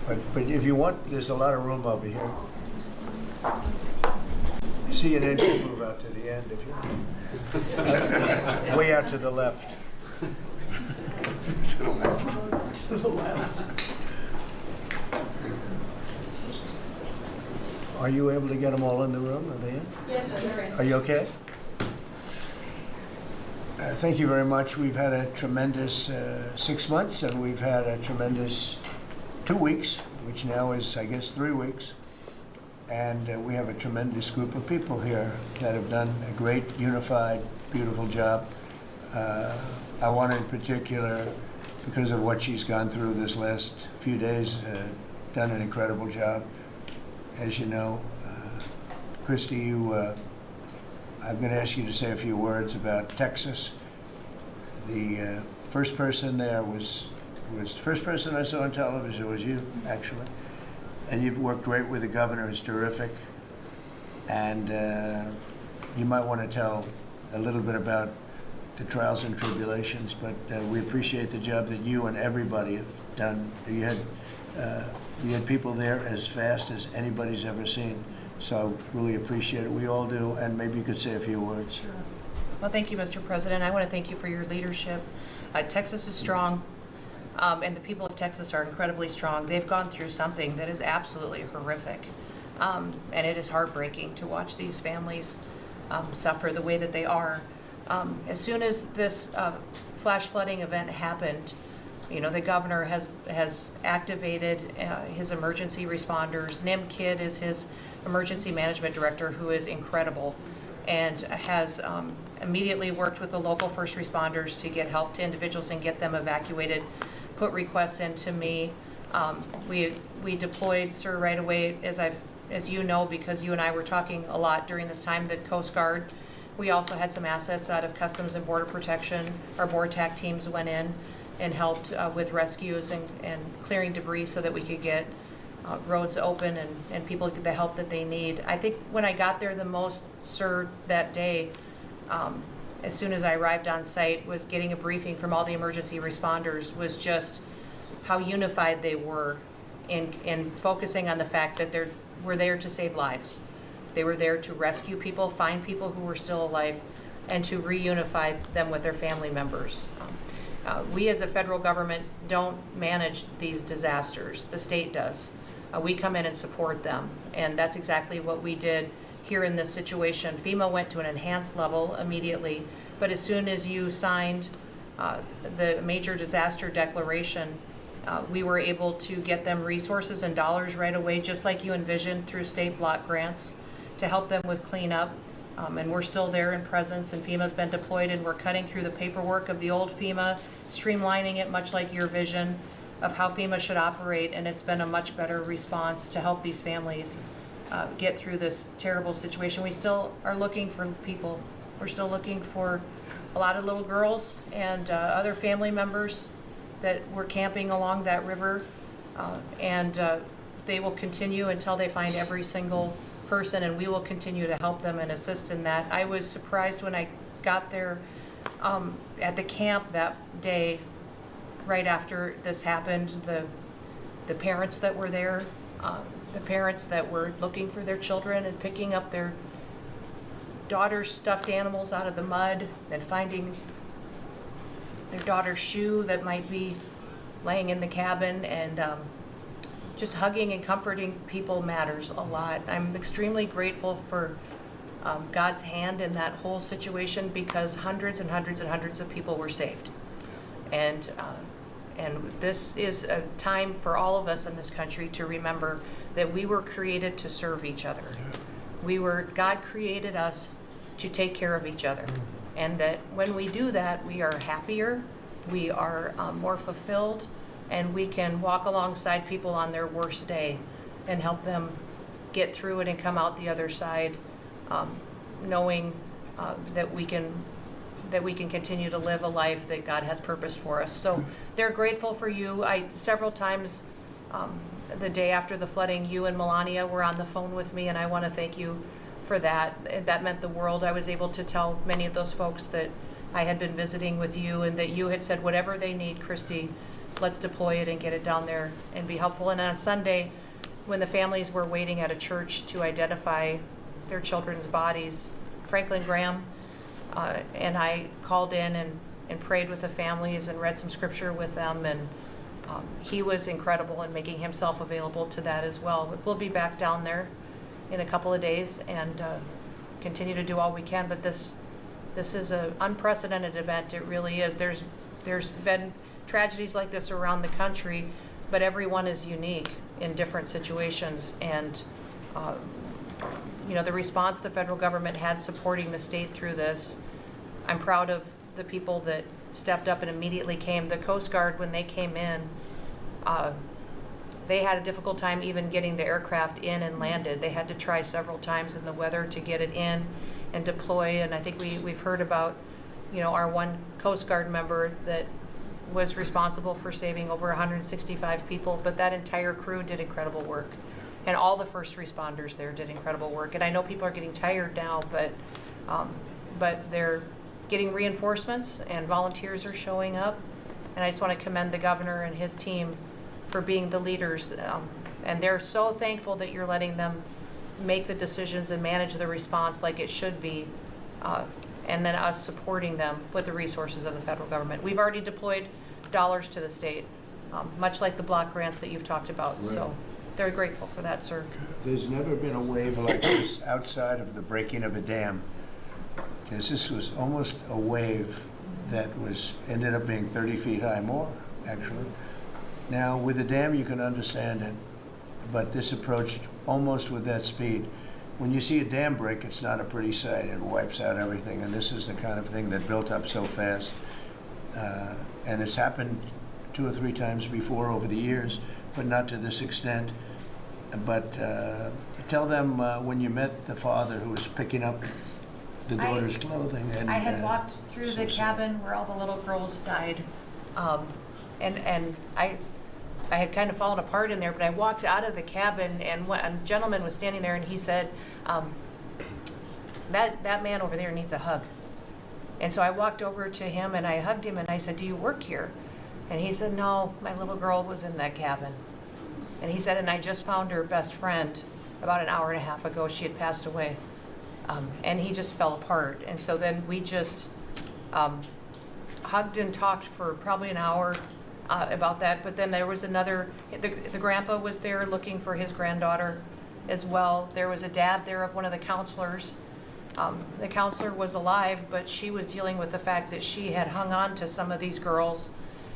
Speaker 1: But if you want, there's a lot of room over here. See an engine move out to the end if you way out to the left. To the left. To the left. Are you able to get them all in the room? Are they in?
Speaker 3: Yes, sir, they're in.
Speaker 1: Are you okay? Thank you very much. We've had a tremendous 6 months, and we've had a tremendous 2 weeks, which now is, I guess, 3 weeks. And we have a tremendous group of people here that have done a great, unified, beautiful job. I want to, in particular, because of what she's gone through this last few days, done an incredible job. As you know, Christy, I'm going to ask you to say a few words about Texas. The first person there was was the first person I saw on television was you, actually. And you've worked great with the governor, who's terrific. And you might want to tell a little bit about the trials and tribulations, but we appreciate the job that you and everybody have done. You had people there as fast as anybody's ever seen. So I really appreciate it. We all do. And maybe you could say a few words.
Speaker 5: Sure. Well, thank you, Mr. President. I want to thank you for your leadership. Texas is strong, and the people of Texas are incredibly strong. They've gone through something that is absolutely horrific, and it is heartbreaking to watch these families suffer the way that they are. As soon as this flash flooding event happened, you know, the governor has activated his emergency responders. Nim Kidd is his emergency management director, who is incredible, and has immediately worked with the local first responders to get help to individuals and get them evacuated, put requests into me. We deployed, sir, right away, as you know, because you and I were talking a lot during this time, the Coast Guard. We also had some assets out of Customs and Border Protection. Our BORTAC teams went in and helped with rescues and clearing debris so that we could get roads open and people get the help that they need. I think when I got there the most, sir, that day, as soon as I arrived on site, was getting a briefing from all the emergency responders, was just how unified they were in focusing on the fact that we're there to save lives. They were there to rescue people, find people who were still alive, and to reunify them with their family members. We as a federal government don't manage these disasters. The state does. We come in and support them, and that's exactly what we did here in this situation. FEMA went to an enhanced level immediately, but as soon as you signed the major disaster declaration, we were able to get them resources and dollars right away, just like you envisioned, through state block grants to help them with cleanup. And we're still there in presence, and FEMA's been deployed, and we're cutting through the paperwork of the old FEMA, streamlining it much like your vision of how FEMA should operate, and it's been a much better response to help these families get through this terrible situation. We still are looking for people. We're still looking for a lot of little girls and other family members that were camping along that river, and they will continue until they find every single person, and we will continue to help them and assist in that. I was surprised when I got there at the camp that day, right after this happened, the parents that were there, the parents that were looking for their children and picking up their daughter's stuffed animals out of the mud and finding their daughter's shoe that might be laying in the cabin, and just hugging and comforting people matters a lot. I'm extremely grateful for God's hand in that whole situation, because hundreds and hundreds and hundreds of people were saved. And this is a time for all of us in this country to remember that we were created to serve each other. God created us to take care of each other. And that when we do that, we are happier, we are more fulfilled, and we can walk alongside people on their worst day and help them get through it and come out the other side, knowing that we can continue to live a life that God has purposed for us. So they're grateful for you. Several times the day after the flooding, you and Melania were on the phone with me, and I want to thank you for that. That meant the world. I was able to tell many of those folks that I had been visiting with you, and that you had said, whatever they need, Christy, let's deploy it and get it down there and be helpful. And on Sunday, when the families were waiting at a church to identify their children's bodies, Franklin Graham and I called in and prayed with the families and read some scripture with them, and he was incredible in making himself available to that as well. We'll be back down there in a couple of days and continue to do all we can, but this is an unprecedented event. It really is. There's been tragedies like this around the country, but everyone is unique in different situations, and the response the federal government had supporting the state through this, I'm proud of the people that stepped up and immediately came. The Coast Guard, when they came in, they had a difficult time even getting the aircraft in and landed. They had to try several times in the weather to get it in and deploy, and I think we've heard about, our one Coast Guard member that was responsible for saving over 165 people, but that entire crew did incredible work. And all the first responders there did incredible work. And I know people are getting tired now, but they're getting reinforcements and volunteers are showing up. And I just want to commend the governor and his team for being the leaders. And they're so thankful that you're letting them make the decisions and manage the response like it should be. And then us supporting them with the resources of the federal government. We've already deployed dollars to the state, much like the block grants that you've talked about. Right. So they're grateful for that, sir.
Speaker 1: There's never been a wave like this outside of the breaking of a dam. Because this was almost a wave that ended up being 30 feet high, more actually. Now with the dam you can understand it, but this approached almost with that speed. When you see a dam break, it's not a pretty sight. It wipes out everything, and this is the kind of thing that built up so fast. And it's happened 2 or 3 times before over the years, but not to this extent. But tell them when you met the father who was picking up the daughter's clothing. And
Speaker 5: I had walked through the cabin where all the little girls died, and I had kind of fallen apart in there, but I walked out of the cabin, and a gentleman was standing there, and he said, that man over there needs a hug. And so I walked over to him, and I hugged him, and I said, do you work here? And he said, no, my little girl was in that cabin. And he said, and I just found her best friend about an hour and a half ago. She had passed away. And he just fell apart. And so then we just hugged and talked for probably an hour about that. But then there was the grandpa was there looking for his granddaughter as well. There was a dad there of one of the counselors. The counselor was alive, but she was dealing with the fact that she had hung on to some of these girls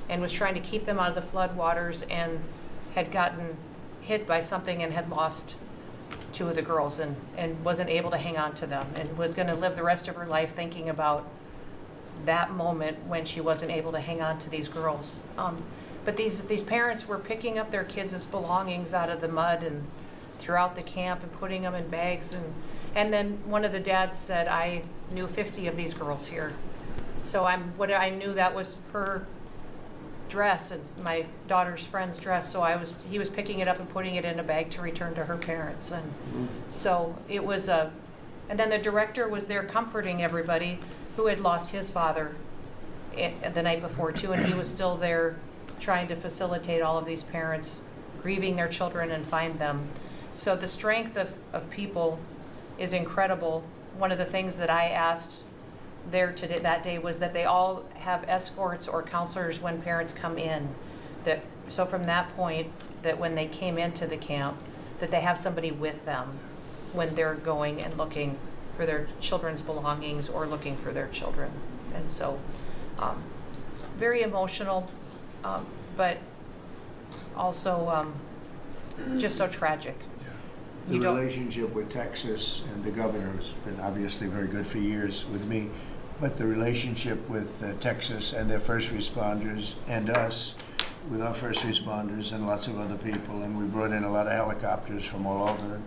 Speaker 5: and was trying to keep them out of the floodwaters and had gotten hit by something and had lost 2 of the girls and wasn't able to hang on to them and was going to live the rest of her life thinking about that moment when she wasn't able to hang on to these girls. But these parents were picking up their kids' belongings out of the mud and throughout the camp and putting them in bags. And then one of the dads said, I knew 50 of these girls here. So I knew that was her dress and my daughter's friend's dress. So he was picking it up and putting it in a bag to return to her parents. And so it was and then the director was there comforting everybody who had lost his father the night before too, and he was still there trying to facilitate all of these parents grieving their children and find them. So the strength of people is incredible. One of the things that I asked there that day was that they all have escorts or counselors when parents come in. So from that point, that when they came into the camp, that they have somebody with them when they're going and looking for their children's belongings or looking for their children. And so very emotional, but also just so tragic.
Speaker 1: The relationship with Texas and the governor has been obviously very good for years with me, but the relationship with Texas and their first responders and us with our first responders and lots of other people, and we brought in a lot of helicopters from all over,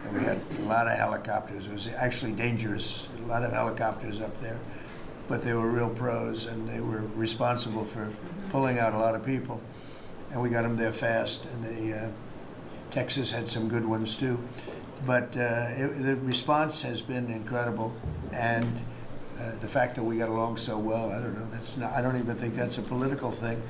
Speaker 1: and we had a lot of helicopters. It was actually dangerous, a lot of helicopters up there, but they were real pros, and they were responsible for pulling out a lot of people, and we got them there fast, and Texas had some good ones too, but the response has been incredible, and the fact that we got along so well, I don't know, I don't even think that's a political thing,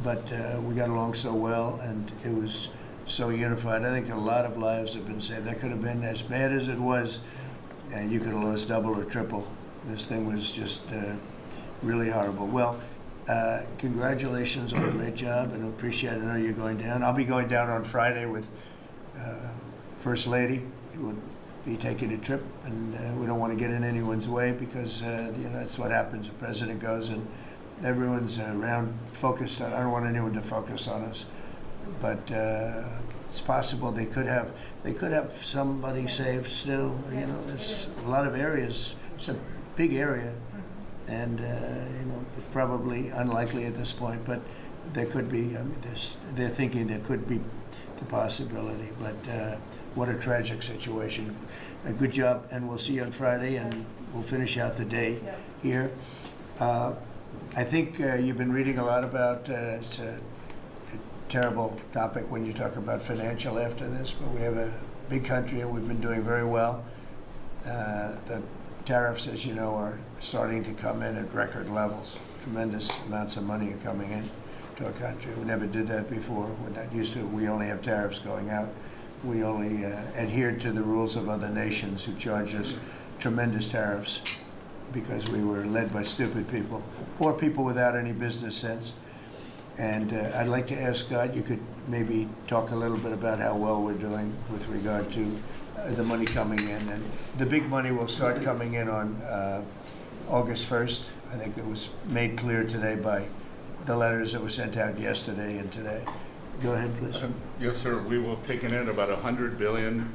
Speaker 1: but we got along so well, and it was so unified. I think a lot of lives have been saved. That could have been as bad as it was, and you could have lost double or triple. This thing was just really horrible. Well, congratulations on a great job, and appreciate it. I know you're going down. I'll be going down on Friday with First Lady. We'll be taking a trip, and we don't want to get in anyone's way because that's what happens. The president goes and everyone's around focused on. I don't want anyone to focus on us, but it's possible they could have somebody saved still. There's a lot of areas. It's a big area. And it's probably unlikely at this point, but there could be. They're thinking there could be the possibility. But what a tragic situation. A good job, and we'll see you on Friday, and we'll finish out the day here. I think you've been reading a lot about, it's a terrible topic when you talk about financial after this, but we have a big country and we've been doing very well. The tariffs, as you know, are starting to come in at record levels. Tremendous amounts of money are coming in to our country. We never did that before. We're not used to it. We only have tariffs going out. We only adhered to the rules of other nations who charged us tremendous tariffs because we were led by stupid people or people without any business sense. And I'd like to ask Scott, you could maybe talk a little bit about how well we're doing with regard to the money coming in. And the big money will start coming in on August 1st. I think it was made clear today by the letters that were sent out yesterday and today. Go ahead, please.
Speaker 7: Yes, sir. We will have taken in about $100 billion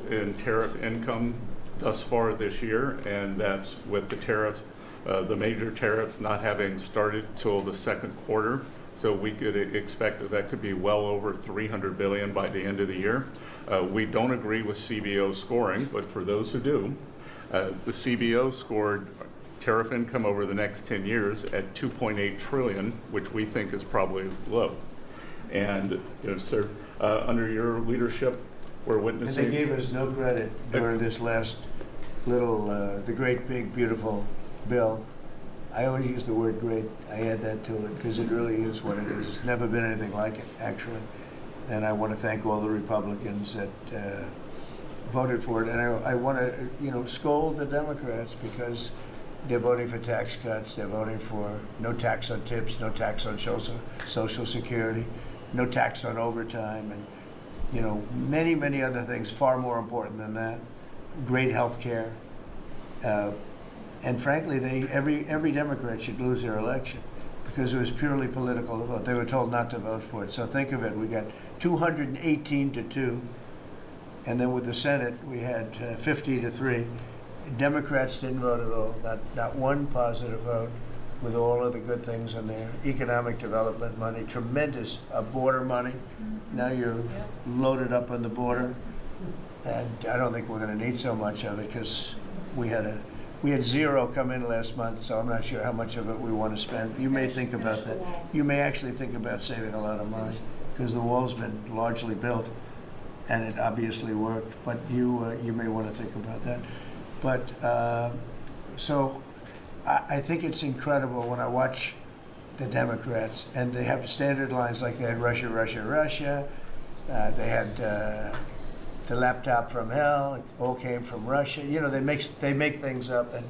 Speaker 7: in tariff income thus far this year, and that's with the tariffs, the major tariffs not having started till the second quarter. So we could expect that that could be well over $300 billion by the end of the year. We don't agree with CBO scoring, but for those who do, the CBO scored tariff income over the next 10 years at $2.8 trillion, which we think is probably low. And, you know, sir, under your leadership, we're witnessing.
Speaker 1: And they gave us no credit during this last little, the great, big, beautiful bill. I always use the word great. I add that to it because it really is what it is. It's never been anything like it, actually. And I want to thank all the Republicans that voted for it. And I want to, you know, scold the Democrats because they're voting for tax cuts. They're voting for no tax on tips, no tax on Social Security, no tax on overtime, and, you know, many, many other things far more important than that. Great health care. And frankly, every Democrat should lose their election because it was purely political to vote. They were told not to vote for it. So think of it. We got 218 to 2. And then with the Senate, we had 50 to 3. Democrats didn't vote at all. Not one positive vote with all of the good things in there. Economic development money, tremendous border money. Now you're loaded up on the border. And I don't think we're going to need so much of it because we had zero come in last month, so I'm not sure how much of it we want to spend. You may think about that. You may actually think about saving a lot of money because the wall's been largely built and it obviously worked, but you may want to think about that. But so I think it's incredible when I watch the Democrats and they have standard lines like they had Russia, Russia, Russia. They had the laptop from hell. It all came from Russia. You know, they make things up and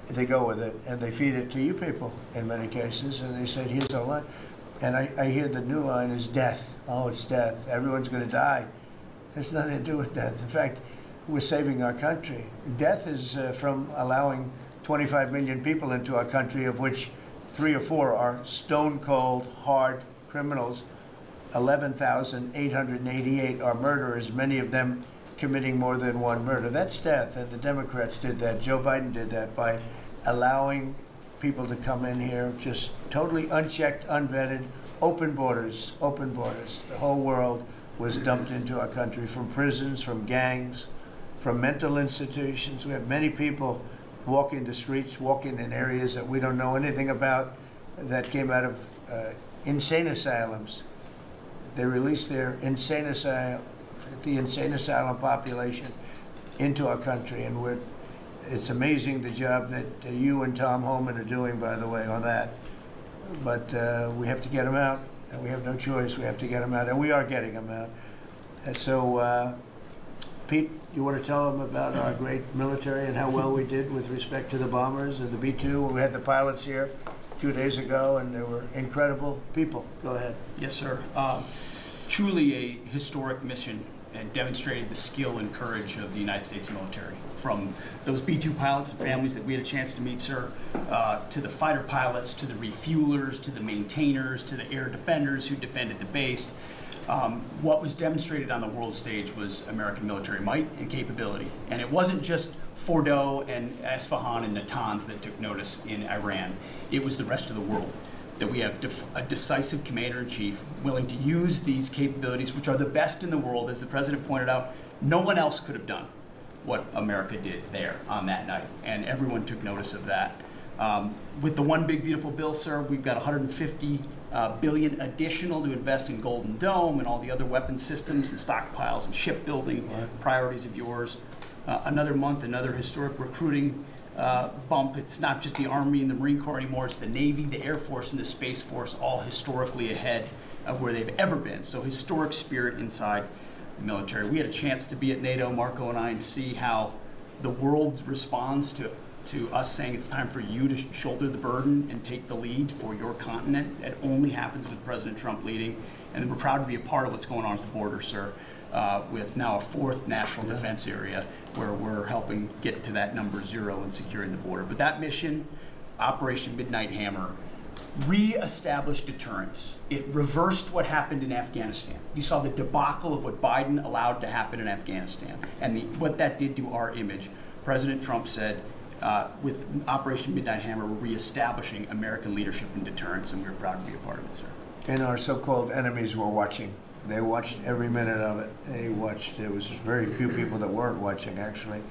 Speaker 1: they go with it and they feed it to you people in many cases. And they said, here's our line. And I hear the new line is death. Oh, it's death. Everyone's going to die. There's nothing to do with death. In fact, we're saving our country. Death is from allowing 25 million people into our country, of which 3 or 4 are stone cold, hard criminals. 11,888 are murderers, many of them committing more than one murder. That's death, and the Democrats did that. Joe Biden did that by allowing people to come in here just totally unchecked, unvetted, open borders, open borders. The whole world was dumped into our country from prisons, from gangs, from mental institutions. We have many people walking the streets, walking in areas that we don't know anything about that came out of insane asylums. They released their insane asylum population into our country, and it's amazing the job that you and Tom Homan are doing, by the way, on that. But we have to get them out, and we have no choice. We have to get them out, and we are getting them out. And so, Pete, you want to tell them about our great military and how well we did with respect to the bombers and the B-2? We had the pilots here 2 days ago, and they were incredible people. Go ahead.
Speaker 22: Yes, sir. Truly a historic mission and demonstrated the skill and courage of the United States military. From those B-2 pilots and families that we had a chance to meet, sir, to the fighter pilots, to the refuelers, to the maintainers, to the air defenders who defended the base. What was demonstrated on the world stage was American military might and capability. And it wasn't just Fordo and Esfahan and Natanz that took notice in Iran. It was the rest of the world. That we have a decisive commander-in-chief willing to use these capabilities, which are the best in the world. As the president pointed out, no one else could have done what America did there on that night, and everyone took notice of that. With the One Big Beautiful Bill, sir, we've got $150 billion additional to invest in Golden Dome and all the other weapon systems and stockpiles and shipbuilding priorities of yours. Another month, another historic recruiting bump. It's not just the Army and the Marine Corps anymore, it's the Navy, the Air Force, and the Space Force, all historically ahead of where they've ever been. So historic spirit inside the military. We had a chance to be at NATO, Marco and I, and see how the world responds to us saying it's time for you to shoulder the burden and take the lead for your continent. It only happens with President Trump leading. And we're proud to be a part of what's going on at the border, sir, with now a 4th national defense area where we're helping get to that number 0 and securing the border. But that mission, Operation Midnight Hammer, re-established deterrence. It reversed what happened in Afghanistan. You saw the debacle of what Biden allowed to happen in Afghanistan and what that did to our image. President Trump said, with Operation Midnight Hammer, we're reestablishing American leadership and deterrence, and we're proud to be a part of it, sir.
Speaker 1: And our so-called enemies were watching. They watched every minute of it. They watched. There was very few people that weren't watching, actually,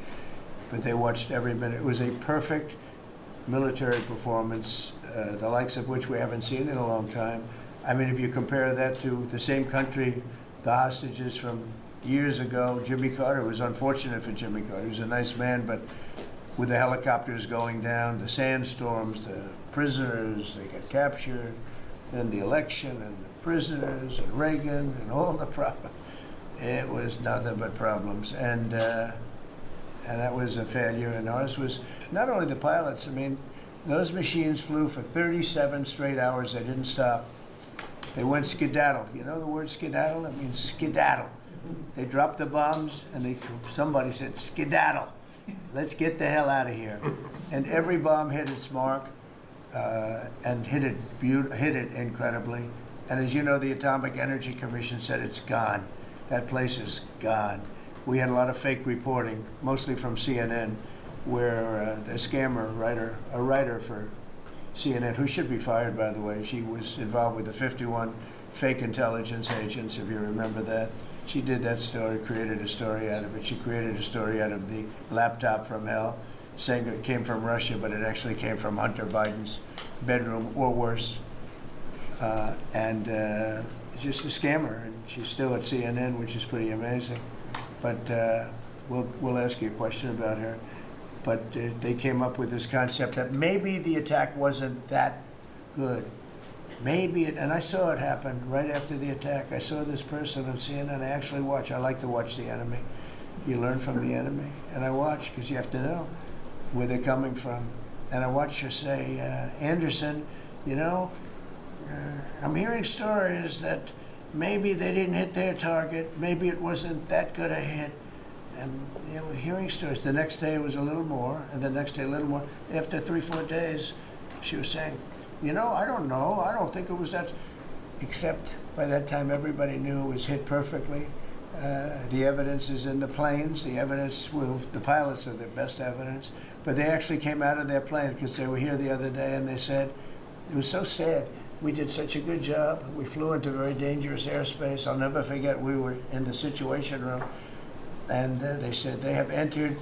Speaker 1: but they watched every minute. It was a perfect military performance, the likes of which we haven't seen in a long time. I mean, if you compare that to the same country, the hostages from years ago, Jimmy Carter, it was unfortunate for Jimmy Carter. He was a nice man, but with the helicopters going down, the sandstorms, the prisoners, they got captured, then the election and the prisoners and Reagan and all the problems. It was nothing but problems. And that was a failure. And ours was not only the pilots. I mean, those machines flew for 37 straight hours. They didn't stop. They went skedaddle. You know the word skedaddle? It means skedaddle. They dropped the bombs and somebody said, skedaddle. Let's get the hell out of here. And every bomb hit its mark and hit it incredibly. And as you know, the Atomic Energy Commission said it's gone. That place is gone. We had a lot of fake reporting, mostly from CNN, where the scammer writer, a writer for CNN, who should be fired, by the way, she was involved with the 51 fake intelligence agents, if you remember that. She did that story, created a story out of it. She created a story out of the laptop from hell, saying it came from Russia, but it actually came from Hunter Biden's bedroom, or worse. Just a scammer, and she's still at CNN, which is pretty amazing. But we'll ask you a question about her. But they came up with this concept that maybe the attack wasn't that good. Maybe it, and I saw it happen right after the attack. I saw this person on CNN. I actually watch. I like to watch the enemy. You learn from the enemy. And I watch because you have to know where they're coming from. And I watched her say, Anderson, you know, I'm hearing stories that maybe they didn't hit their target. Maybe it wasn't that good a hit. And you know, hearing stories. The next day it was a little more, and the next day a little more. After 3-4 days, she was saying, you know, I don't know. I don't think it was that. Except by that time, everybody knew it was hit perfectly. The evidence is in the planes. The evidence, the pilots are the best evidence. But they actually came out of their plane because they were here the other day, and they said, it was so sad. We did such a good job. We flew into very dangerous airspace. I'll never forget, we were in the Situation Room, and they said they have entered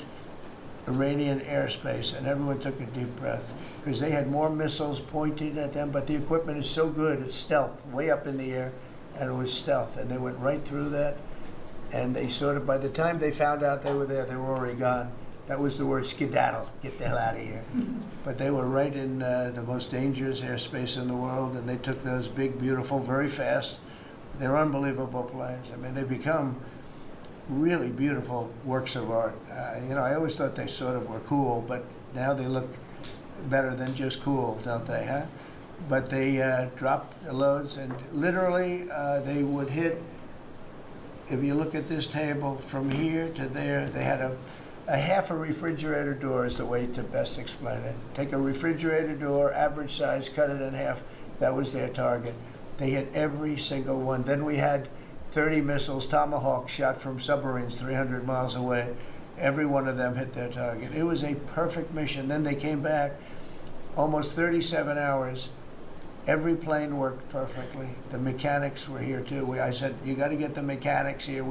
Speaker 1: Iranian airspace, and everyone took a deep breath because they had more missiles pointed at them, but the equipment is so good, it's stealth, way up in the air, and it was stealth, and they went right through that, and they sort of, by the time they found out they were there, they were already gone. That was the word skedaddle, get the hell out of here. But they were right in the most dangerous airspace in the world, and they took those big, beautiful, very fast, they're unbelievable planes. I mean, they become really beautiful works of art. You know, I always thought they sort of were cool, but now they look better than just cool, don't they, huh? But they dropped the loads, and literally they would hit, if you look at this table, from here to there, they had a half a refrigerator door is the way to best explain it. Take a refrigerator door, average size, cut it in half. That was their target. They hit every single one. Then we had 30 missiles, Tomahawk, shot from submarines 300 miles away. Every one of them hit their target. It was a perfect mission. Then they came back, almost 37 hours. Every plane worked perfectly. The mechanics were here too. I said, you got to get the mechanics here.